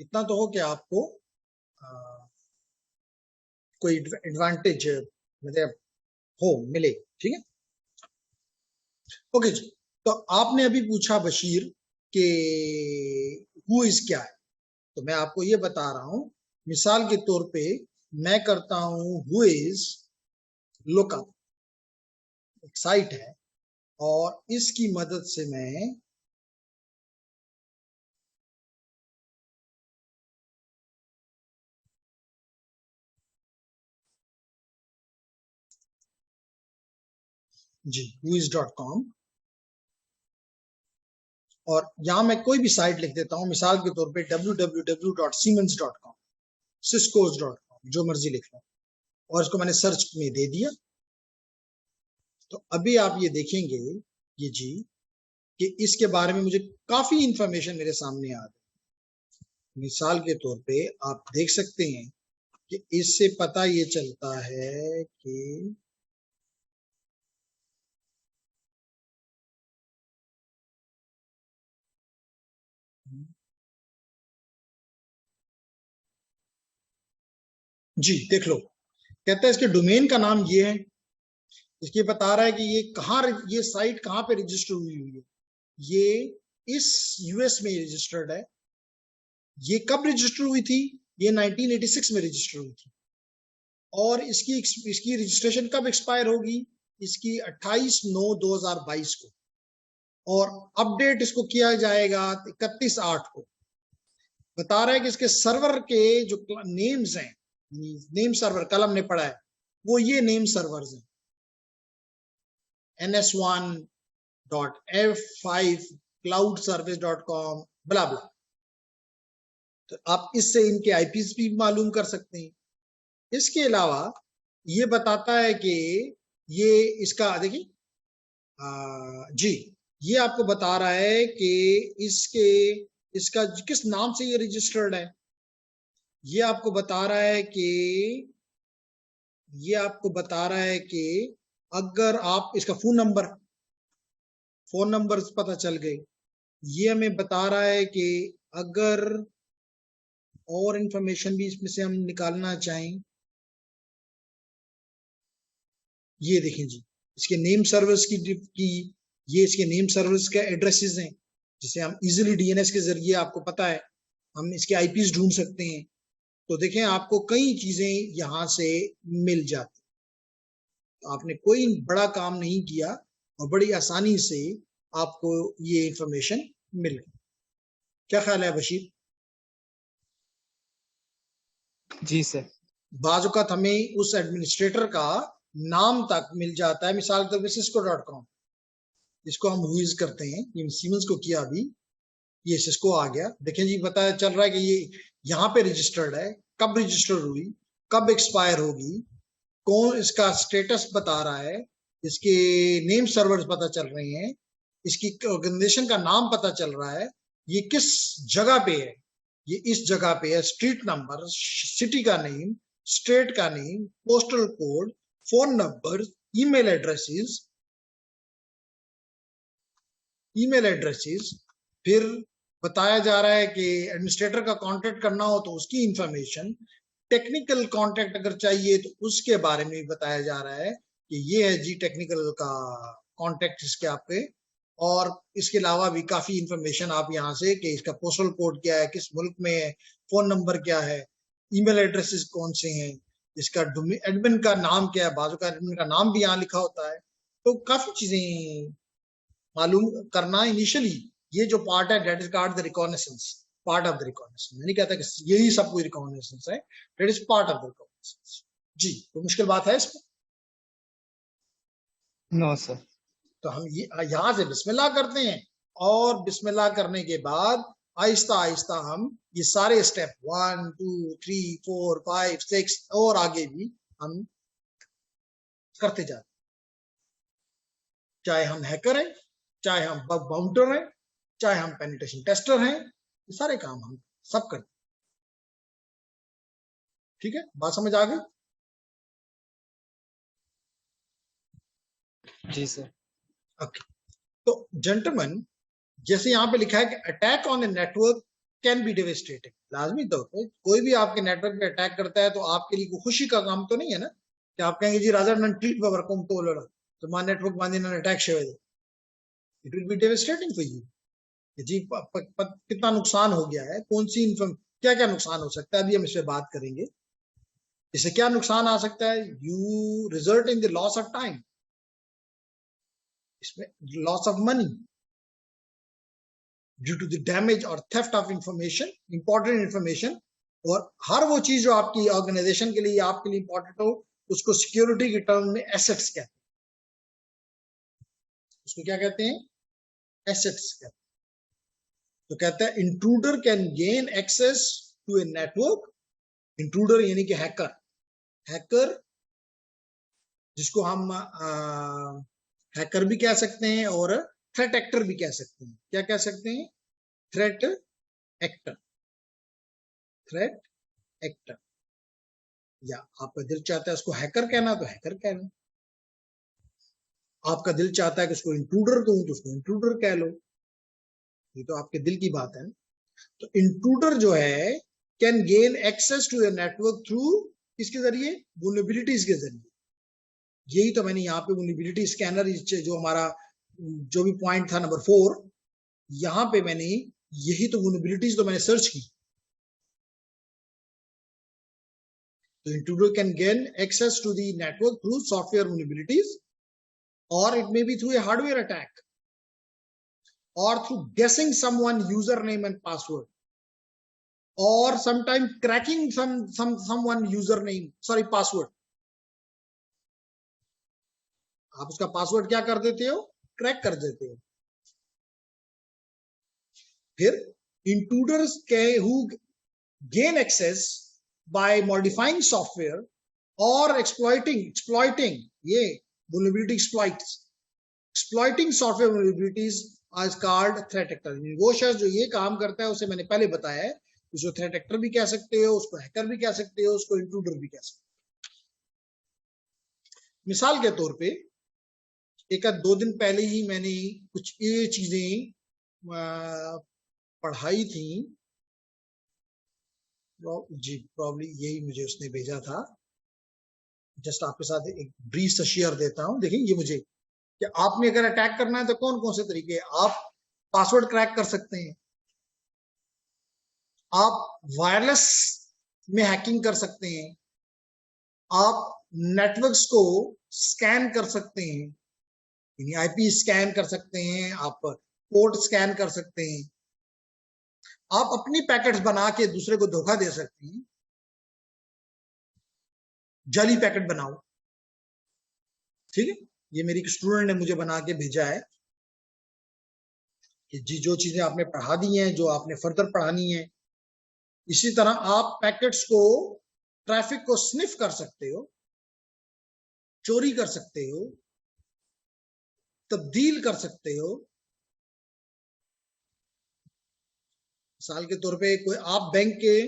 इतना तो हो कि आपको कोई एडवांटेज मतलब हो, मिले। ठीक है, ओके जी। तो आपने अभी पूछा बशीर कि हु इज क्या है, तो मैं आपको ये बता रहा हूं, मिसाल के तौर पे मैं करता हूं हु इज लुकअप, एक साइट है, और इसकी मदद से मैं जी whois.com, और यहां मैं कोई भी साइट लिख देता हूं, मिसाल के तौर पे www.siemens.com, ciscos.com, जो मर्जी लिख लो, और इसको मैंने सर्च में दे दिया। तो अभी आप ये देखेंगे ये जी कि इसके बारे में मुझे काफी इंफॉर्मेशन मेरे सामने आ गई। मिसाल के तौर पे आप देख सकते हैं कि इससे पता ये चलता है कि जी देख लो, कहता है इसके डोमेन का नाम ये है, इसके बता रहा है कि ये कहाँ, ये साइट कहाँ पे रजिस्टर हुई है। ये इस यूएस में रजिस्टर्ड है। ये कब रजिस्टर हुई थी? ये 1986 में रजिस्टर हुई थी। और इसकी रजिस्ट्रेशन कब एक्सपायर होगी? इसकी 28/9/2022 को, और अपडेट इसको किया जाएगा 31/8 को। बता रहा है कि इसके सर्वर के जो नेम्स हैं, नेम सर्वर कल हमने पढ़ा है, वो ये नेम सर्वर्स हैं, ns1.f5 cloudservice.com ब्ला ब्ला। तो आप इससे इनके आईपीस भी मालूम कर सकते हैं। इसके अलावा ये बताता है कि ये इसका देखिए जी, ये आपको बता रहा है कि इसका किस नाम से ये रजिस्टर्ड है। ये आपको बता रहा है कि अगर आप इसका फोन नंबर पता चल गए। ये हमें बता रहा है कि अगर और इंफॉर्मेशन भी इसमें से हम निकालना चाहें, ये देखें जी, इसके नेम सर्वर्स की ये इसके नेम सर्वर्स के एड्रेसेस हैं, जिसे हम इजीली डीएनएस के जरिए, आपको पता है, हम इसके आईपीस ढूंढ सकते हैं। तो देखें, आपको कई चीजें यहां से मिल जाती। तो आपने कोई बड़ा काम नहीं किया और बड़ी आसानी से आपको ये इंफॉर्मेशन मिल गई। क्या ख्याल है बशीर? जी सर। बाजुकात हमें उस एडमिनिस्ट्रेटर का नाम तक मिल जाता है। मिसाल के तौर पर cisco.com, इसको हम यूज करते हैं, ये सीमेंस को किया अभी, ये सिस्को आ गया। देखें जी, पता चल रहा है कि ये यहाँ पे रजिस्टर्ड है, कब रजिस्टर हुई, कब एक्सपायर होगी, कौन इसका स्टेटस बता रहा है, इसके नेम सर्वर्स पता चल रहे हैं, इसकी ऑर्गेनाइजेशन का नाम पता चल रहा है, ये किस जगह पे है, ये इस जगह पे है, स्ट्रीट नंबर, सिटी का नेम, स्टेट का name, postal code, phone number, email addresses. फिर बताया जा रहा है कि एडमिनिस्ट्रेटर का कांटेक्ट करना हो तो उसकी इंफॉर्मेशन, टेक्निकल कांटेक्ट अगर चाहिए तो उसके बारे में बताया जा रहा है कि ये है जी टेक्निकल का कांटेक्ट इसके आपके। और इसके अलावा भी काफी इंफॉर्मेशन आप यहाँ से, कि इसका पोस्टल कोड क्या है, किस मुल्क में है, फोन नंबर क्या है, ईमेल एड्रेसेस कौन से हैं, इसका एडमिन का नाम क्या है, बाजू का एडमिन का नाम भी यहाँ लिखा होता है। तो काफी चीजें मालूम करना इनिशियली, ये जो पार्ट है, that is part the reconnaissance, part of the reconnaissance. मैं नहीं कहता कि यही सब कोई रिकॉग्निसेंस है, that is part of the reconnaissance. जी, तो मुश्किल बात है इसमें? No sir. तो हम ये यहां से बिस्मिल्लाह करते हैं, और बिस्मिल्लाह करने के बाद आहिस्ता आहिस्ता हम ये सारे स्टेप 1 2 3 4 5 6 और आगे भी हम करते जाते, चाहे हम हैकर हैं, चाहे हम बग बाउंटर हैं, चाहे हम पेनिट्रेशन टेस्टर हैं, ये सारे काम हम सब करते। ठीक है, बात समझ आ गई? जी सर। ओके, तो जेंटलमैन, जैसे यहाँ पे लिखा है कि attack on the network can be devastating, लाजमी तौर पे कोई भी आपके नेटवर्क पे अटैक करता है तो आपके लिए कोई खुशी का काम तो नहीं है ना, कि आप कहेंगे जी राजा नन ट्रीट वर्कम तो लड़ा तो मा नेटवर्क बांधे नन अटैक शेवे दे। It will be devastating for you. जी कितना नुकसान हो गया है, कौन सी क्या क्या नुकसान हो सकता है, अभी हम इस पे बात करेंगे। इससे क्या नुकसान आ सकता है? You result in the loss of time, इसमें loss of money due to the damage और theft of information, important information. और हर वो चीज जो आपकी ऑर्गेनाइजेशन के लिए, आपके लिए इंपॉर्टेंट हो, उसको सिक्योरिटी के टर्म में एसेट्स कहते हैं। उसको क्या कहते हैं? एसेट्स कहते हैं। तो कहता है intruder can gain access to a network. Intruder यानी कि हैकर, हैकर जिसको हम हैकर भी कह सकते हैं और थ्रेट एक्टर भी कह सकते हैं। क्या कह सकते हैं? Threat actor, threat actor. या आपका दिल चाहता है उसको हैकर कहना तो हैकर कहना, आपका दिल चाहता है कि उसको इंट्रूडर कहूं तो उसको इंट्रूडर कह लो, ये तो आपके दिल की बात है ना। तो इंट्रूडर जो है can gain access to a network through, किसके जरिए? वल्नरेबिलिटीज के जरिए। यही तो मैंने यहाँ पे वल्नरेबिलिटी स्कैनर जो हमारा जो भी पॉइंट था नंबर 4, यहाँ पे मैंने यही तो वल्नरेबिलिटीज तो मैंने सर्च की। तो intruder can gain access to the network through software vulnerabilities, or it may be through a hardware attack, or through guessing someone username and password, or sometimes cracking someone username, sorry, password. आप उसका password क्या कर देते हो? Crack कर देते हो। फिर intruders who gain access by modifying software or exploiting ये vulnerability exploiting software vulnerabilities is called threat actor। वो शख्स जो ये काम करता है उसे मैंने पहले बताया है, उसको थ्रेट एक्टर भी कह सकते हो, उसको हैकर भी कह सकते हो, उसको इंट्रूडर भी कह सकते हो। मिसाल के तौर पे एक 2 दिन पहले ही मैंने कुछ ये चीजें पढ़ाई थी जी, प्रॉब्ली यही मुझे उसने भेजा था। जस्ट आपके साथ एक ब्रीफ सा शेयर देता हूं। देखेंगे मुझे कि आपने अगर अटैक करना है तो कौन कौन से तरीके? आप पासवर्ड क्रैक कर सकते हैं, आप वायरलेस में हैकिंग कर सकते हैं, आप नेटवर्क्स को स्कैन कर सकते हैं, यानी आईपी स्कैन कर सकते हैं, आप पोर्ट स्कैन कर सकते हैं, आप अपनी पैकेट्स बना के दूसरे को धोखा दे सकते हैं। जाली पैकेट बनाओ, ठीक है? ये मेरी स्टूडेंट ने मुझे बना के भेजा है कि जी जो चीजें आपने पढ़ा दी हैं, जो आपने फर्दर पढ़ानी है, इसी तरह आप पैकेट्स को, ट्रैफिक को स्निफ कर सकते हो, चोरी कर सकते हो, तब्दील कर सकते हो। मिसाल के तौर पे कोई आप बैंक के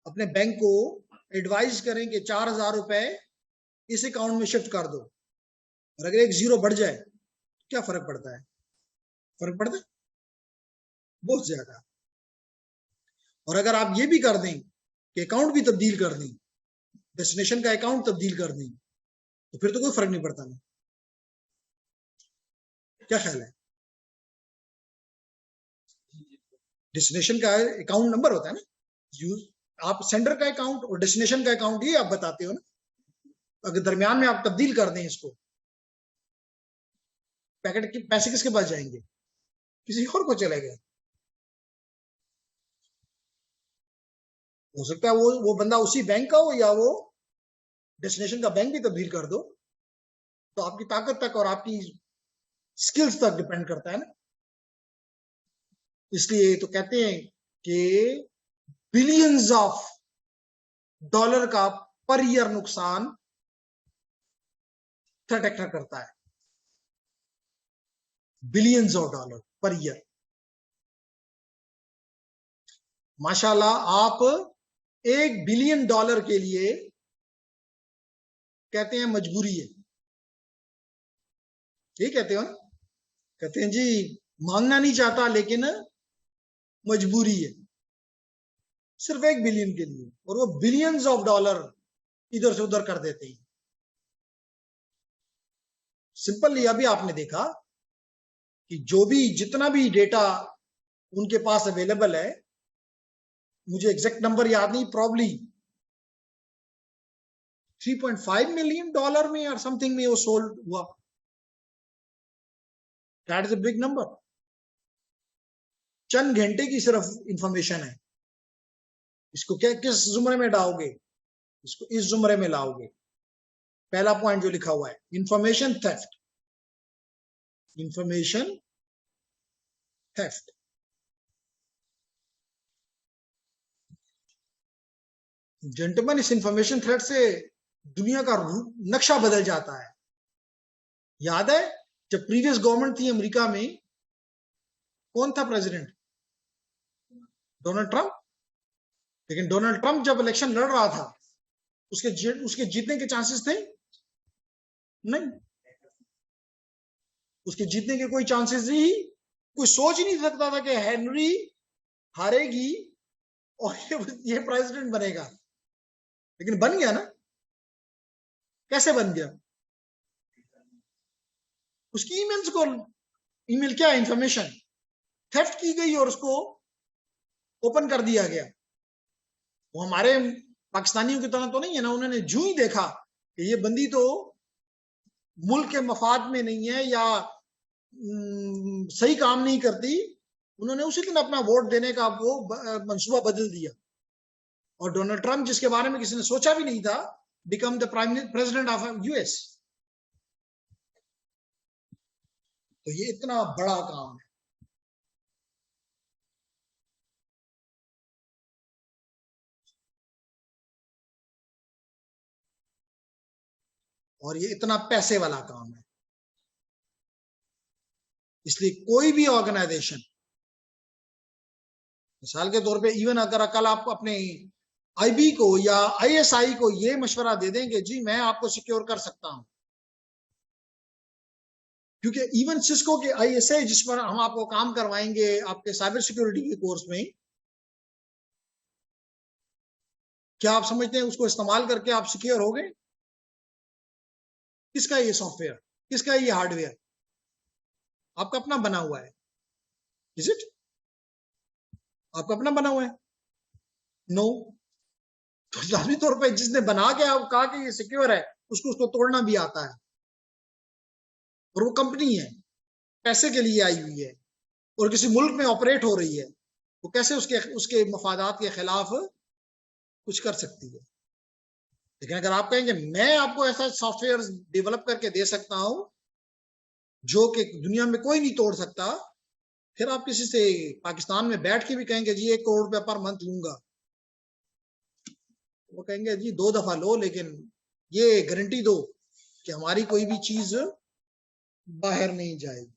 अपने बैंक को एडवाइस करें कि 4,000 रुपए इस अकाउंट में शिफ्ट कर दो, और अगर एक जीरो बढ़ जाए क्या फर्क पड़ता है? फर्क पड़ता है बहुत ज्यादा। और अगर आप ये भी कर दें कि अकाउंट भी तब्दील कर दें, डेस्टिनेशन का अकाउंट तब्दील कर दें, तो फिर तो कोई फर्क नहीं पड़ता ना। क्या ख्याल है? डेस्टिनेशन का अकाउंट नंबर होता है ना, आप सेंडर का अकाउंट और डेस्टिनेशन का अकाउंट ये आप बताते हो ना। अगर दरमियान में आप तब्दील कर दें इसको, पैकेट के पैसे किसके पास जाएंगे? किसी और को चले गए। हो सकता है वो बंदा उसी बैंक का हो, या वो डेस्टिनेशन का बैंक भी तब्दील कर दो। तो आपकी ताकत तक और आपकी स्किल्स तक डिपेंड करता है ना। इसलिए तो कहते हैं कि बिलियंस ऑफ डॉलर का पर ईयर नुकसान थ्रेट एक्टर करता है। Billions of dollar per year. माशाल्लाह, आप $1 बिलियन के लिए कहते हैं मजबूरी है, ये कहते हो ना? कहते हैं जी मांगना नहीं चाहता लेकिन मजबूरी है, सिर्फ $1 बिलियन के लिए, और वो बिलियंस ऑफ डॉलर इधर से उधर कर देते हैं। सिंपली अभी आपने देखा कि जो भी जितना भी डेटा उनके पास अवेलेबल है, मुझे एग्जैक्ट नंबर याद नहीं, प्रॉब्ली $3.5 मिलियन में और समथिंग में वो सोल्ड हुआ। That is a big number. चंद घंटे की सिर्फ इंफॉर्मेशन है। इसको क्या किस जुमरे में डालोगे? इसको इस जुमरे में लाओगे। पहला पॉइंट जो लिखा हुआ है information theft. Information theft. Gentleman, इस इंफॉर्मेशन थ्रेट से दुनिया का नक्शा बदल जाता है। याद है जब प्रीवियस गवर्नमेंट थी अमेरिका में, कौन था प्रेसिडेंट? Donald Trump. लेकिन डोनाल्ड ट्रंप जब इलेक्शन लड़ रहा था, उसके जीतने के चांसेस थे? नहीं, उसके जीतने के कोई चांसेस नहीं। कोई सोच ही नहीं सकता था कि हेनरी हारेगी और ये प्रेसिडेंट बनेगा, लेकिन बन गया ना। कैसे बन गया? उसकी ईमेल्स को, ईमेल क्या है? इंफॉर्मेशन थेफ्ट की गई और उसको ओपन कर दिया गया। वो हमारे पाकिस्तानियों की तरह तो नहीं है ना, उन्होंने जू ही देखा कि ये बंदी तो मुल्क के मफाद में नहीं है या सही काम नहीं करती, उन्होंने उसी दिन अपना वोट देने का वो मंसूबा बदल दिया। और डोनाल्ड ट्रंप, जिसके बारे में किसी ने सोचा भी नहीं था, become the president of US. तो ये इतना बड़ा काम है। और ये इतना पैसे वाला काम है। इसलिए कोई भी ऑर्गेनाइजेशन, मिसाल के तौर पे, इवन अगर कल आप अपने आईबी को या आईएसआई को ये मशवरा दे देंगे, जी मैं आपको सिक्योर कर सकता हूं, क्योंकि इवन सिस्को के आईएसआई जिस पर हम आपको काम करवाएंगे आपके साइबर सिक्योरिटी के कोर्स में, क्या आप समझते हैं उसको इस्तेमाल करके आप सिक्योर हो गए? किसका ये सॉफ्टवेयर, किसका ये हार्डवेयर? आपका अपना बना हुआ है? Is it? आपका अपना बना हुआ है? नो। तो जाहिर तौर पे जिसने बना के आप कहा कि ये सिक्योर है, उसको तोड़ना भी आता है। और वो कंपनी है, पैसे के लिए आई हुई है और किसी मुल्क में ऑपरेट हो रही है, वो कैसे उसके मफादात के खिलाफ कुछ कर सकती है? लेकिन अगर आप कहेंगे मैं आपको ऐसा सॉफ्टवेयर डेवलप करके दे सकता हूं जो कि दुनिया में कोई नहीं तोड़ सकता, फिर आप किसी से पाकिस्तान में बैठ के भी कहेंगे जी 1 करोड़ रुपया पर मंथ लूंगा, वो कहेंगे जी 2 दफा लो, लेकिन ये गारंटी दो कि हमारी कोई भी चीज बाहर नहीं जाएगी।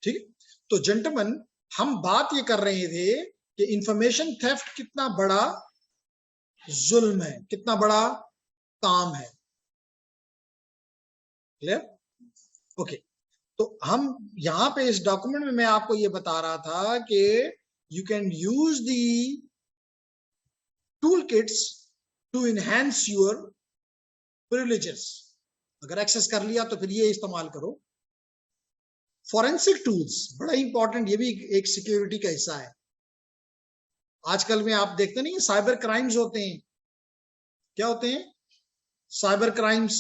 ठीक है? तो जेंटलमैन, हम बात ये कर रहे थे कि इंफॉर्मेशन थेफ्ट कितना बड़ा जुल्म है, कितना बड़ा काम है। क्लियर? ओके। तो हम यहां पे इस डॉक्यूमेंट में मैं आपको ये बता रहा था कि you can use the tool kits to enhance your privileges. अगर एक्सेस कर लिया तो फिर ये इस्तेमाल करो। फॉरेंसिक टूल्स बड़ा इंपॉर्टेंट, ये भी एक सिक्योरिटी का हिस्सा है। आजकल में आप देखते नहीं, साइबर क्राइम्स होते हैं। क्या होते हैं? Cyber crimes.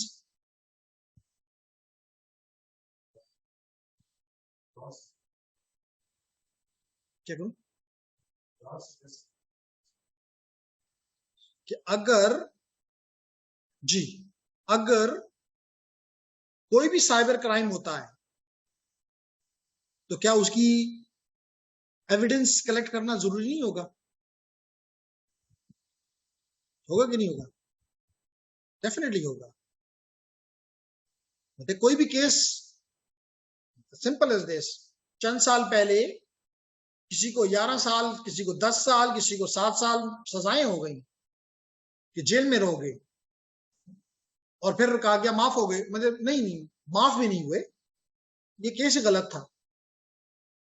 क्या कहूं? कि अगर कोई भी साइबर क्राइम होता है तो क्या उसकी एविडेंस कलेक्ट करना जरूरी नहीं होगा? होगा कि नहीं होगा? डेफिनेटली होगा। मतलब कोई भी केस, सिंपल एज दिस, चंद साल पहले किसी को 11 साल, किसी को 10 साल, किसी को 7 साल सजाएं हो गई कि जेल में रहोगे, और फिर कहा गया माफ हो गए। मतलब नहीं, माफ भी नहीं हुए, ये केस ही गलत था,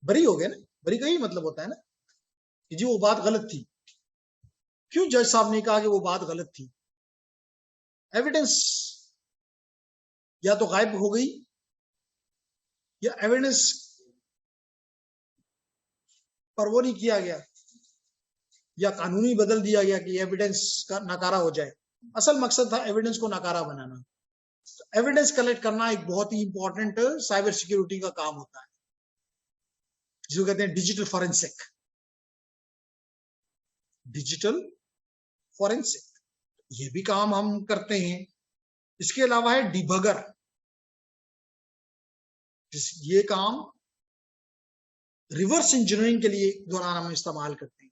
बरी हो गए ना। बरी का ही मतलब होता है ना कि जी वो बात गलत थी। क्यों जज साहब ने कहा कि वो बात गलत थी? एविडेंस या तो गायब हो गई, या एविडेंस पर वो नहीं किया गया, या कानूनी बदल दिया गया कि एविडेंस का नकारा हो जाए। असल मकसद था एविडेंस को नकारा बनाना। एविडेंस कलेक्ट करना एक बहुत ही इंपॉर्टेंट साइबर सिक्योरिटी का काम होता है, जिसको कहते हैं डिजिटल फॉरेंसिक। डिजिटल फॉरेंसिक, ये भी काम हम करते हैं। इसके अलावा है डिबगर, ये काम रिवर्स इंजीनियरिंग के लिए दौरान हम इस्तेमाल करते हैं।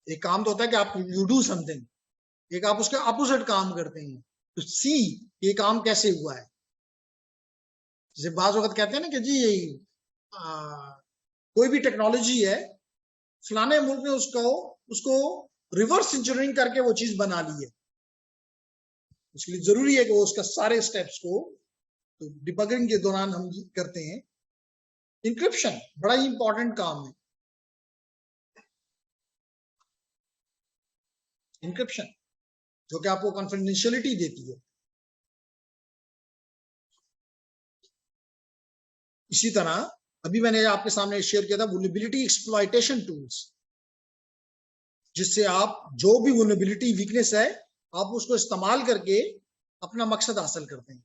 एक काम तो होता है कि आप यू डू समथिंग, एक आप उसके अपोजिट काम करते हैं, तो सी ये काम कैसे हुआ है। जैसे बाज वक्त कहते हैं ना कि जी कोई भी टेक्नोलॉजी है, फलाने मुल्क ने उसको रिवर्स इंजीनियरिंग करके वो चीज बना ली है, उसके लिए जरूरी है कि वो उसका सारे स्टेप्स को तो डिबगिंग के दौरान हम करते हैं। इंक्रिप्शन बड़ा ही इंपॉर्टेंट काम है। इंक्रिप्शन जो कि आपको कॉन्फिडेंशियलिटी देती है। इसी तरह अभी मैंने आपके सामने शेयर किया था वल्नरेबिलिटी एक्सप्लॉयटेशन टूल्स, जिससे आप जो भी वल्नरेबिलिटी वीकनेस है आप उसको इस्तेमाल करके अपना मकसद हासिल करते हैं।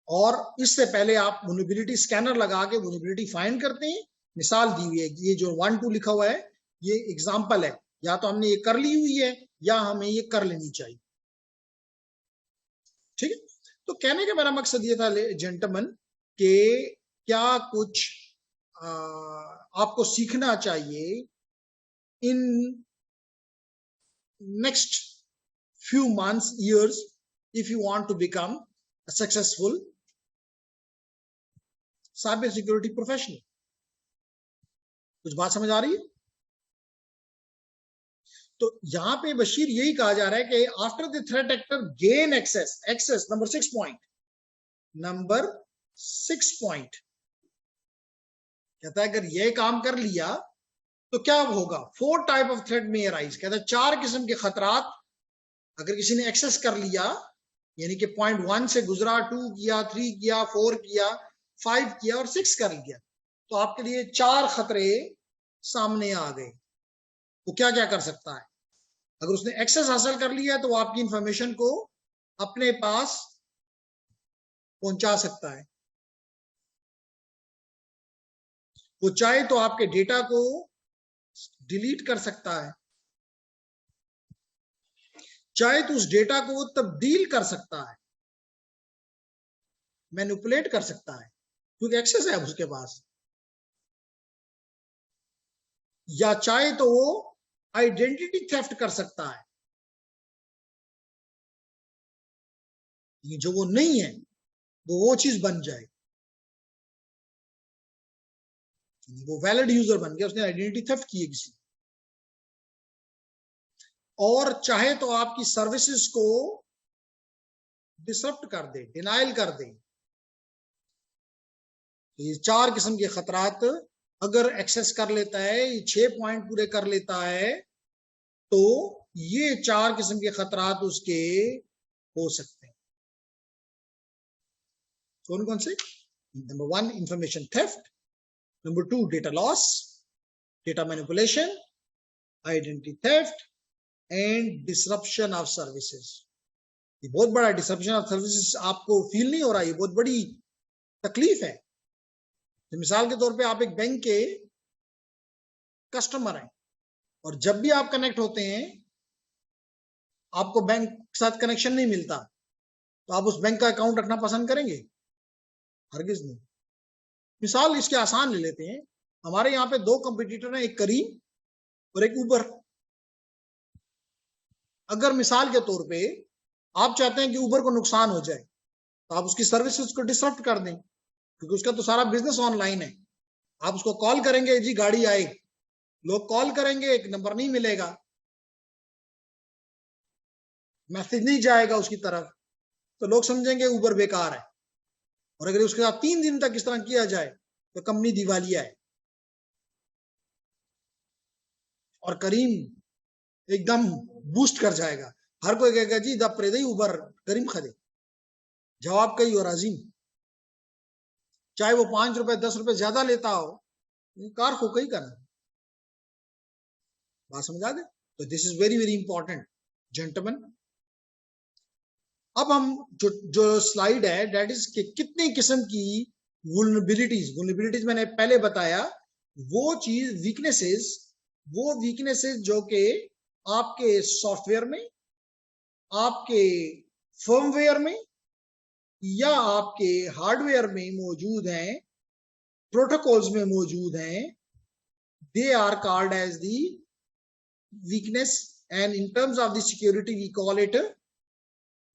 और इससे पहले आप वल्नरेबिलिटी स्कैनर लगा के वल्नरेबिलिटी फाइंड करते हैं। मिसाल दी हुई है, ये जो 1 2 लिखा हुआ है ये एग्जाम्पल है, या तो हमने ये कर ली हुई है या हमें ये कर लेनी चाहिए। ठीक है, तो कहने का मेरा मकसद ये था जेंटलमैन कि क्या कुछ आपको सीखना चाहिए in next few months, years, if you want to become a successful cyber security professional। कुछ बात समझ आ रही है? तो यहां पे बशीर यही कहा जा रहा है कि after the threat actor gain access number 6 point कहता है अगर ये काम कर लिया तो क्या होगा। 4 टाइप ऑफ थ्रेट में अराइज, कहता है 4 किस्म के खतरात अगर किसी ने एक्सेस कर लिया, यानी कि पॉइंट 1 से गुजरा, 2 किया, 3 किया, 4 किया, 5 किया और 6 कर लिया, तो आपके लिए 4 खतरे सामने आ गए। वो क्या क्या कर सकता है। अगर उसने एक्सेस हासिल कर लिया तो वो आपकी इंफॉर्मेशन को अपने पास पहुंचा सकता है। वो चाहे तो आपके डेटा को डिलीट कर सकता है, चाहे तो उस डेटा को वो तब्दील कर सकता है, मैनिपुलेट कर सकता है क्योंकि एक्सेस है उसके पास, या चाहे तो वो आइडेंटिटी थेफ्ट कर सकता है। ये जो वो नहीं है वो चीज बन जाए, वो वैलिड यूजर बन गया, उसने आइडेंटिटी थेफ्ट की है किसी। और चाहे तो आपकी सर्विसेज को डिसरप्ट कर दे, डिनाइल कर दे। ये 4 किस्म के खतरात अगर एक्सेस कर लेता है, ये 6 पॉइंट पूरे कर लेता है, तो ये 4 किस्म के खतरात उसके हो सकते हैं। कौन कौन से? Number 1 information theft, number 2 data loss, data manipulation, identity theft and disruption of services. ये बहुत बड़ा डिसरप्शन ऑफ सर्विसेज आपको फील नहीं हो रहा, ये बहुत बड़ी तकलीफ है। तो मिसाल के तौर पे आप एक बैंक के कस्टमर हैं और जब भी आप कनेक्ट होते हैं आपको बैंक के साथ कनेक्शन नहीं मिलता, तो आप उस बैंक का अकाउंट रखना पसंद करेंगे? हरगिज नहीं। मिसाल इसके आसान ले लेते हैं, हमारे यहाँ पे 2 कंपटीटर हैं, एक करीम और एक उबर। अगर मिसाल के तौर पे आप चाहते हैं कि उबर को नुकसान हो जाए तो आप उसकी सर्विसेज को डिसरप्ट कर दें, क्योंकि उसका तो सारा बिजनेस ऑनलाइन है। आप उसको कॉल करेंगे, जी गाड़ी आए, लोग कॉल करेंगे, एक नंबर नहीं मिलेगा, मैसेज नहीं जाएगा उसकी तरफ, तो लोग समझेंगे उबर बेकार है। और अगर उसके साथ 3 दिन तक इस तरह किया जाए तो कंपनी दिवालिया है। और करीम एकदम बूस्ट कर जाएगा, हर कोई कहेगा जी द प्रेदई उबर करीम खदे, जवाब कई और अजीम, चाहे वो 5 रुपए 10 रुपए ज्यादा लेता हो, कार को कई करना। बात समझ आ गई? तो this is very very important gentleman. अब हम जो स्लाइड है दैट इज कि कितनी किस्म की वुल्नरेबिलिटीज मैंने पहले बताया, वो चीज वीकनेसेस जो कि आपके सॉफ्टवेयर में, आपके फर्मवेयर में या आपके हार्डवेयर में मौजूद हैं, प्रोटोकॉल्स में मौजूद हैं, they are called as the weakness, and in terms of the security we call it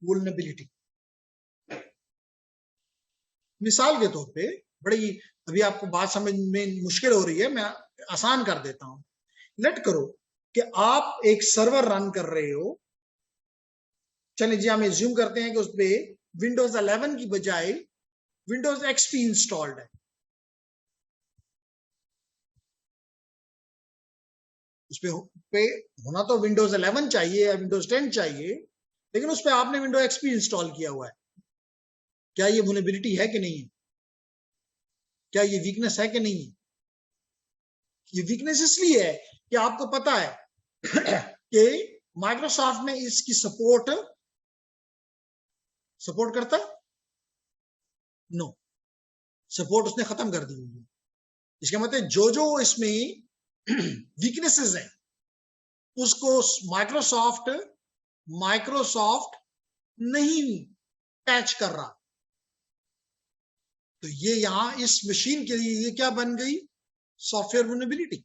vulnerability. मिसाल के तौर पे, बड़ी अभी आपको बात समझ में मुश्किल हो रही है, मैं आसान कर देता हूं. लेट करो कि आप एक सर्वर रन कर रहे हो. चलिए जी, हम एज्यूम करते हैं कि उस पे विंडोज 11 की बजाय विंडोज एक्सपी इंस्टॉल्ड है. उस पे होना तो विंडोज 11 चाहिए या विंडोज 10 चाहिए, लेकिन उस पे आपने विंडोज एक्सपी इंस्टॉल किया हुआ है. क्या ये वल्नरेबिलिटी है कि नहीं है? क्या ये वीकनेस है कि नहीं है? ये वीकनेस इसलिए है कि आपको पता है कि माइक्रोसॉफ्ट ने इसकी सपोर्ट करता है? नो, सपोर्ट उसने खत्म कर दी है. इसका मतलब जो इसमें वीकनेसेस हैं उसको माइक्रोसॉफ्ट नहीं पैच कर रहा. तो ये यहां इस मशीन के लिए ये क्या बन गई? Software vulnerability.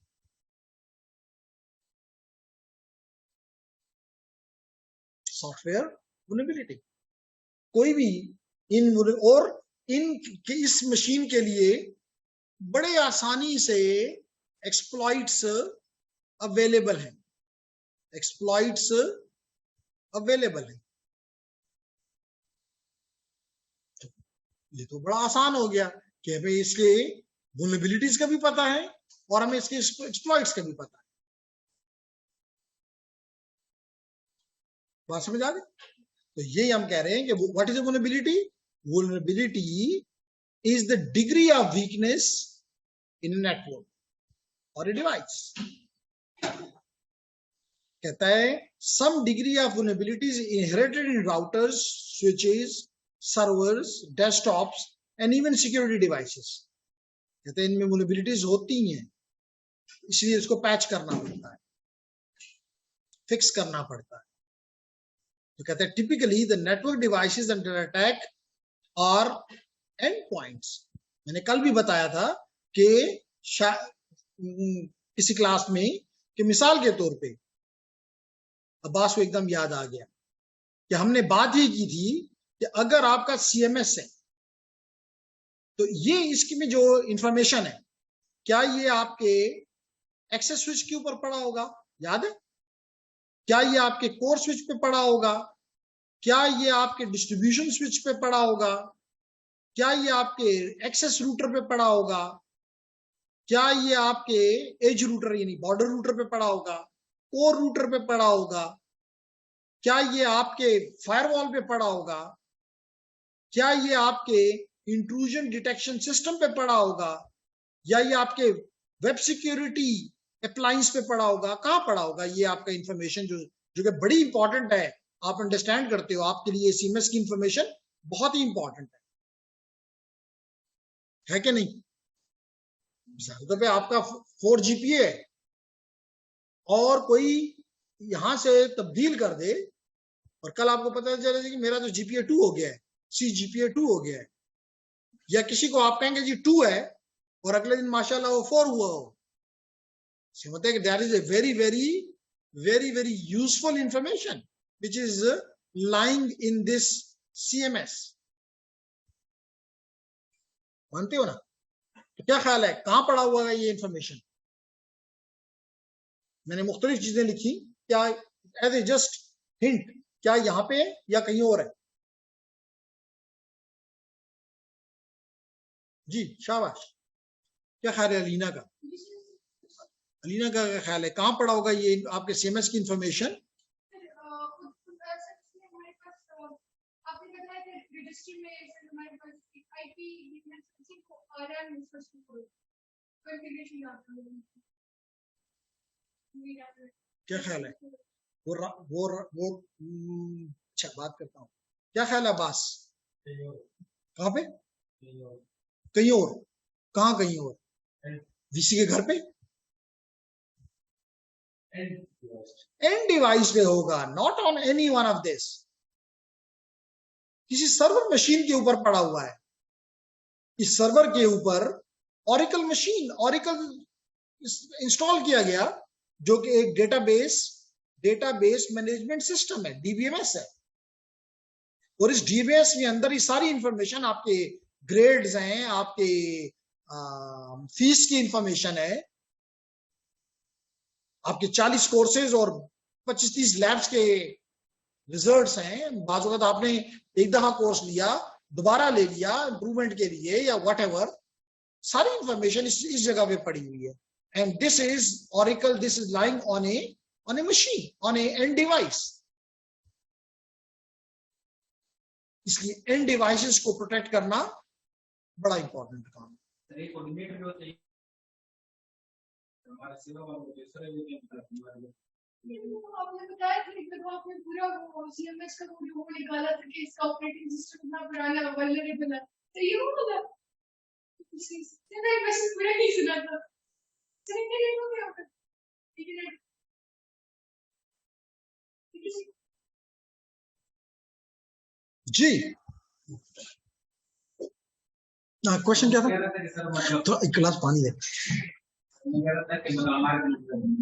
सॉफ्टवेयर वल्नरेबिलिटी कोई भी इस मशीन के लिए बड़े आसानी से एक्सप्लॉइट्स अवेलेबल हैं. ये तो बड़ा आसान हो गया कि हमें इसके वल्नरेबिलिटीज का भी पता है और हमें इसके एक्सप्लॉइट्स का भी पता है. बात समझ आ गई? तो ये हम कह रहे हैं कि what is vulnerability? Vulnerability is the degree of weakness in network और ए डिवाइस. कहता है some degree of vulnerability is inherited in routers, switches, servers, desktops and even security devices. कहते हैं इनमें vulnerabilities होती हैं, इसलिए इसको पैच करना पड़ता है, फिक्स करना पड़ता है. तो कहते हैं typically the network devices under attack are endpoints. मैंने कल भी बताया था कि किसी क्लास में कि मिसाल के तौर पे अब्बास को एकदम याद आ गया कि हमने बात ही की थी कि अगर आपका सीएमएस है तो ये इसकी में जो इंफॉर्मेशन है, क्या ये आपके एक्सेस स्विच के ऊपर पड़ा होगा? याद है? क्या ये आपके कोर स्विच पे पड़ा होगा? क्या ये आपके डिस्ट्रीब्यूशन स्विच पे पड़ा होगा? क्या ये आपके एक्सेस रूटर पे पड़ा होगा? क्या ये आपके एज रूटर यानी बॉर्डर रूटर पे पड़ा होगा? कोर रूटर पे पड़ा होगा? क्या ये आपके फायरवॉल पे पड़ा होगा? क्या ये आपके इंट्रूजन डिटेक्शन सिस्टम पे पड़ा होगा? या ये आपके वेब सिक्योरिटी अप्लायंस पे पड़ा होगा? कहां पड़ा होगा? ये आपका इंफॉर्मेशन जो कि बड़ी इंपॉर्टेंट है, आप अंडरस्टैंड करते हो, आपके लिए सीएमएस की इंफॉर्मेशन बहुत ही इंपॉर्टेंट है कि नहीं? ज्यादा पे आपका 4 जीपीए है और कोई यहां से तब्दील कर दे और कल आपको पता चले कि मेरा तो जीपीए 2 हो गया है, सी जीपीए 2 हो गया है, या किसी को आप कहेंगे जी 2 है और अगले दिन माशाल्लाह वो 4 हुआ हो. मतलब कि that is a very very very very useful information which is lying in this CMS. मानते हो ना? तो क्या ख्याल है कहां पड़ा हुआ है ये इंफॉर्मेशन? मैंने मुख्तलिफ चीजें लिखी, क्या एज ए जस्ट हिंट, क्या यहां पे है या कहीं और है? जी शाबाश. क्या ख्याल है अलीना का? अलीना का क्या ख्याल है कहां पड़ा होगा ये आपके सीएमएस की इंफॉर्मेशन? क्या ख्याल है? वो अच्छा बात करता हूँ. क्या ख्याल है अब्बास? कहाँ पे? कहीं और. कहाँ कहीं और? वीसी के घर पे, And एंड डिवाइस पे होगा, not on any one of this. किसी सर्वर मशीन के ऊपर पड़ा हुआ है, इस सर्वर के ऊपर ऑरिकल मशीन, ऑरिकल इंस्टॉल किया गया, जो कि एक डेटाबेस मैनेजमेंट सिस्टम है, डीबीएमएस है। और इस डीबीएमएस के अंदर ये सारी इंफॉर्मेशन, आपके ग्रेड्स हैं, आपके फीस की इंफॉर्मेशन है, आपके 40 कोर्सेज और 25-30 लैब्स के रिजल्ट्स हैं। बाज़ वक़्त आपने एक दफा कोर्स लिया, दोबारा ले लिया इंप्रूवमेंट के लिए या व्हाटएवर, सारी इंफॉर्मेशन इस जगह पे पड़ी हुई है। And this is oracle, this is lying on a machine, on a end device. इसलिए एंड डिवाइसेस को प्रोटेक्ट करना बड़ा इंपॉर्टेंट काम है। सर एक कोऑर्डिनेटर जो चाहिए हमारा सेवा वालों को दूसरे भी हमारे आपने बताया कि एक दफा आपने पूरा सीएमएस का वो निकाला था कि इसका ऑपरेटिंग सिस्टम इतना पुराना वल्नरेबल है, तो ये वो होगा मैंने एक मैसेज पूरा नहीं सुना था। चलिए ये हो गया होगा, ठीक है जी। क्वेश्चन क्या था? कह रहा था कि सर मतलब तो एक गिलास पानी दे। मैं कह रहा था कि मतलब हमारे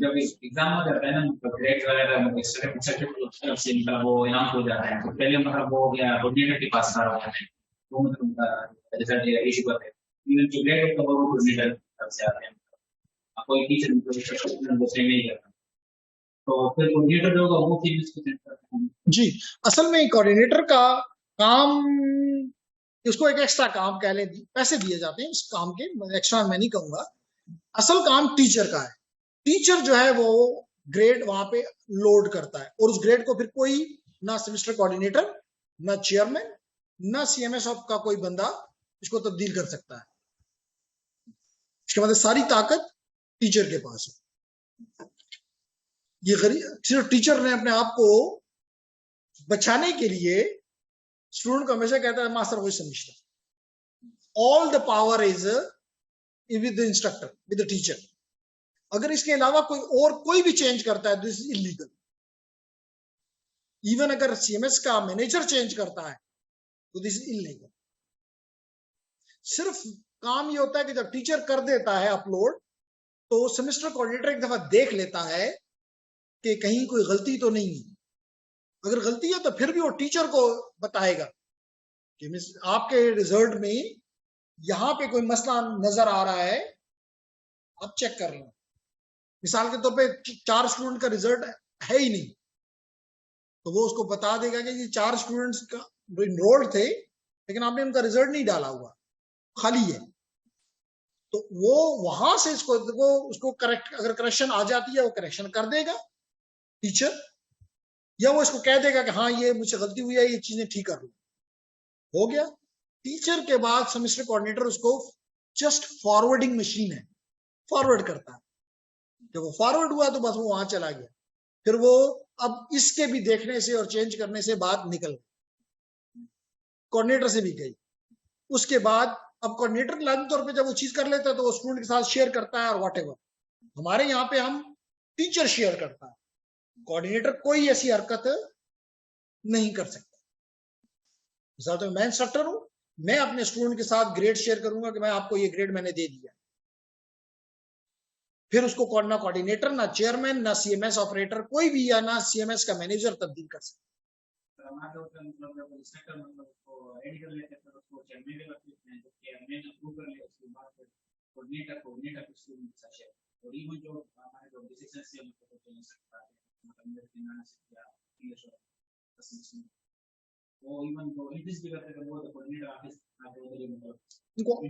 जब एग्जाम हो जाता है ना, मतलब ग्रेड वगैरह मतलब सर्टिफिकेट तरफ से मतलब वो इनाम हो जाता है, तो पहले मतलब वो गया कोऑर्डिनेटर के पास सारा होता है, वो मतलब उनका रिजल्ट इशू करते हैं। इवन जो ग्रेड होता है वो कोऑर्डिनेटर तरफ से आते हैं, कोई टीचर मतलब वो सेम नहीं करता, तो फिर कोऑर्डिनेटर जो होगा वो चीज इसको सेंड करता है। जी, असल में कोऑर्डिनेटर का काम, इसको एक एक्स्ट्रा काम कह लें, पैसे दिए जाते हैं इस काम के, एक्स्ट्रा मैं नहीं कहूंगा। असल काम टीचर का है। टीचर जो है वो ग्रेड वहां पे लोड करता है, और उस ग्रेड को फिर कोई ना सेमेस्टर कोऑर्डिनेटर, ना चेयरमैन, ना सीएमएस ऑफ का कोई बंदा इसको तब्दील कर सकता है। इसके बाद सारी ताकत टीचर के पास है। ये गरीब सिर्फ टीचर ने अपने आप को बचाने के लिए, स्टूडेंट को हमेशा कहता है मास्टर वही समझता, all the power is with the instructor, with the teacher. अगर इसके अलावा कोई और कोई भी चेंज करता है, दिस इज इलीगल। इवन अगर सीएमएस का मैनेजर चेंज करता है तो दिस इज इलीगल। सिर्फ काम ये होता है कि जब टीचर कर देता है अपलोड, तो सेमेस्टर कोऑर्डिनेटर एक दफा देख लेता है कि कहीं कोई गलती तो नहीं है। अगर गलती है तो फिर भी वो टीचर को बताएगा कि आपके रिजल्ट में यहां पे कोई मसला नजर आ रहा है, आप चेक कर लें। मिसाल के तौर पे 4 स्टूडेंट का रिजल्ट है ही नहीं, तो वो उसको बता देगा कि ये 4 स्टूडेंट्स का इनरोल्ड थे, लेकिन आपने उनका रिजल्ट नहीं डाला हुआ, खाली है। तो वो वहां से उसको करेक्ट, अगर करेक्शन आ जाती है वो करेक्शन कर देगा टीचर, या वो इसको कह देगा कि हाँ ये मुझसे गलती हुई है, ये चीजें ठीक कर लो, हो गया। टीचर के बाद सेमेस्टर कोऑर्डिनेटर उसको जस्ट फॉरवर्डिंग मशीन है, फॉरवर्ड करता है। जब वो फॉरवर्ड हुआ तो बस वो वहां चला गया। फिर वो अब इसके भी देखने से और चेंज करने से बात निकल गई, कोऑर्डिनेटर से भी गई। उसके बाद अब कोऑर्डिनेटर लाजमी तौर पे जब वो चीज कर लेता है तो वो स्टूडेंट के साथ शेयर करता है और व्हाटएवर। हमारे यहाँ पे हम टीचर शेयर करता है, कोऑर्डिनेटर कोई ऐसी हरकत नहीं कर सकता। तो मैं इंस्ट्रक्टर हूं, मैं अपने स्टूडेंट के साथ ग्रेड शेयर करूंगा कि मैं आपको ये ग्रेड मैंने दे दिया, फिर उसको ना कोऑर्डिनेटर, ना चेयरमैन, ना सीएमएस ऑपरेटर कोई भी, या ना सीएमएस का मैनेजर तब्दील कर सकता।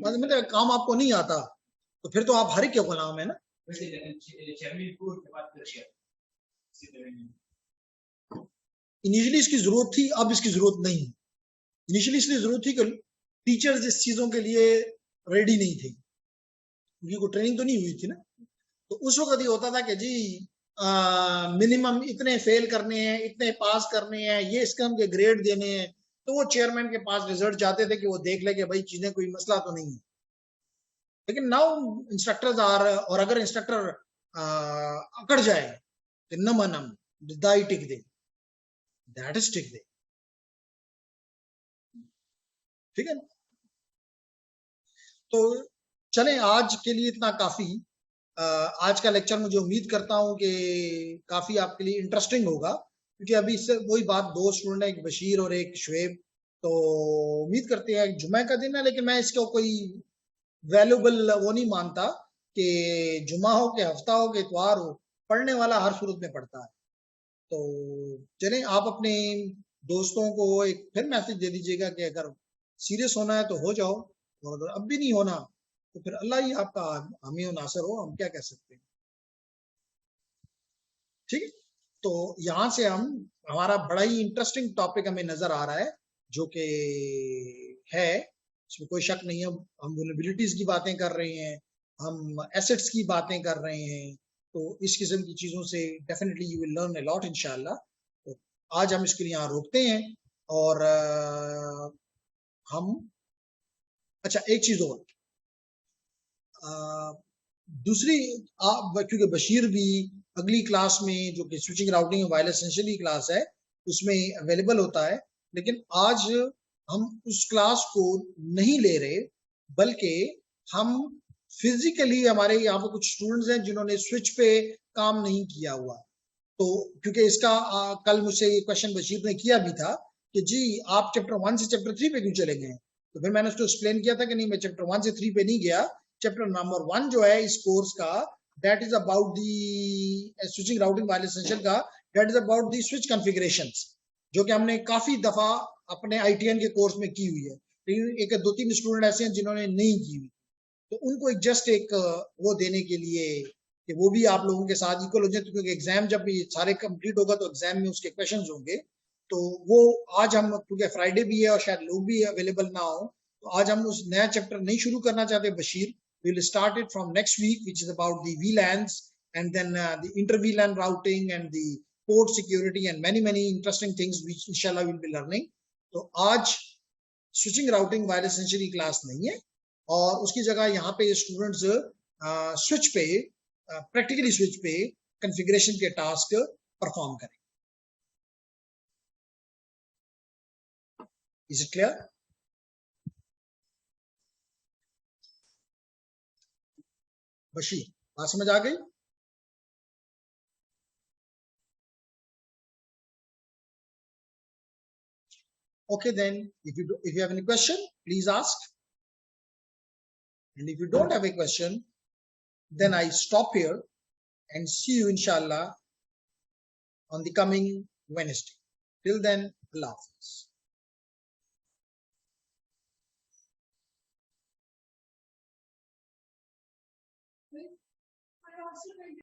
मतलब काम आपको नहीं आता तो फिर तो आप हर एक के गुलाम है ना। इनिशियली इसकी जरूरत थी, अब इसकी जरूरत नहीं है। इनिशियली इसलिए जरूरत थी कि टीचर्स इस चीजों के लिए रेडी नहीं थे, उनकी कोई ट्रेनिंग तो नहीं हुई थी ना। तो उस वक्त ये होता था कि जी मिनिमम इतने फेल करने हैं, इतने पास करने हैं, ये इसकम के ग्रेड देने हैं, तो वो चेयरमैन के पास रिजल्ट जाते थे कि वो देख ले कि भाई चीजें कोई मसला तो नहीं है। लेकिन नाउ इंस्ट्रक्टर्स आर, और अगर इंस्ट्रक्टर अकड़ जाए तो नमनम दाई टिक दे, दैट इज टिक दे, ठीक है। तो चलें, आज के लिए इतना काफी। आज का लेक्चर मुझे उम्मीद करता हूं कि काफी आपके लिए इंटरेस्टिंग होगा, क्योंकि अभी इससे वही बात, दो स्टूडेंट है, एक बशीर और एक शुएब। तो उम्मीद करते हैं, जुमे का दिन है, लेकिन मैं इसको कोई वैल्यूबल वो नहीं मानता कि जुमा हो कि हफ्ता हो कि इतवार हो, पढ़ने वाला हर सूरत में पढ़ता है। तो चलें, आप अपने दोस्तों को एक फिर मैसेज दे दीजिएगा कि अगर सीरियस होना है तो हो जाओ, और अगर अब भी नहीं होना तो फिर अल्लाह ही आपका हामी और नासर हो, हम क्या कह सकते हैं, ठीक है। तो यहाँ से हम, हमारा बड़ा ही इंटरेस्टिंग टॉपिक हमें नजर आ रहा है, जो कि है, इसमें कोई शक नहीं है। हम वल्नरेबिलिटीज की बातें कर रहे हैं, हम एसेट्स की बातें कर रहे हैं, तो इस किस्म की चीजों से definitely you will learn a lot इंशाल्लाह। तो आज हम इसके लिए यहाँ रोकते हैं, और हम, अच्छा एक चीज और, दूसरी, क्योंकि बशीर भी अगली क्लास में, जो कि switching routing and wireless essential की क्लास है, उसमें अवेलेबल होता है, लेकिन आज हम उस क्लास को नहीं ले रहे, बल्कि हम फिजिकली, हमारे यहाँ पे कुछ स्टूडेंट्स हैं जिन्होंने स्विच पे काम नहीं किया हुआ। तो क्योंकि इसका कल मुझसे ये क्वेश्चन बशीर ने किया भी था कि जी आप चैप्टर 1 से चैप्टर 3 पे क्यों चले गए, तो फिर मैंने उसको एक्सप्लेन किया था कि नहीं, मैं चैप्टर 1 से 3 पे नहीं गया। चैप्टर नंबर 1 जो है इस कोर्स का, that is about the switching routing wireless essential का, that is about the switch configurations, जो कि हमने काफी दफा अपने ITN के कोर्स में की हुई है, लेकिन एक दो तीन स्टूडेंट ऐसे हैं जिन्होंने नहीं की हुई, तो उनको एक जस्ट एक वो देने के लिए कि वो भी आप लोगों के साथ इक्वल हो जाए, क्योंकि एग्जाम जब ये सारे कंप्लीट होगा तो एग्जाम में उसके क्वेश्चंस होंगे। तो वो आज हम, क्योंकि फ्राइडे भी है और शायद लोग भी अवेलेबल ना हो, तो आज हम उस नया चैप्टर नहीं शुरू करना चाहते Bashir, we will start it from next week, which is about the VLANs and then the inter VLAN routing and the port security and many many interesting things which इंशाल्लाह विल बी लर्निंग। तो आज switching routing wireless essential की class नहीं है, और उसकी जगह यहाँ पे स्टूडेंट्स स्विच पे, प्रैक्टिकली स्विच पे कॉन्फ़िगरेशन के टास्क परफॉर्म करें। Is it clear? बशीर, बात समझ आ गई? Okay, then if you have any question, please ask, and if you don't have a question, then I stop here and see you inshallah on the coming Wednesday. Till then, Allah Hafiz. I also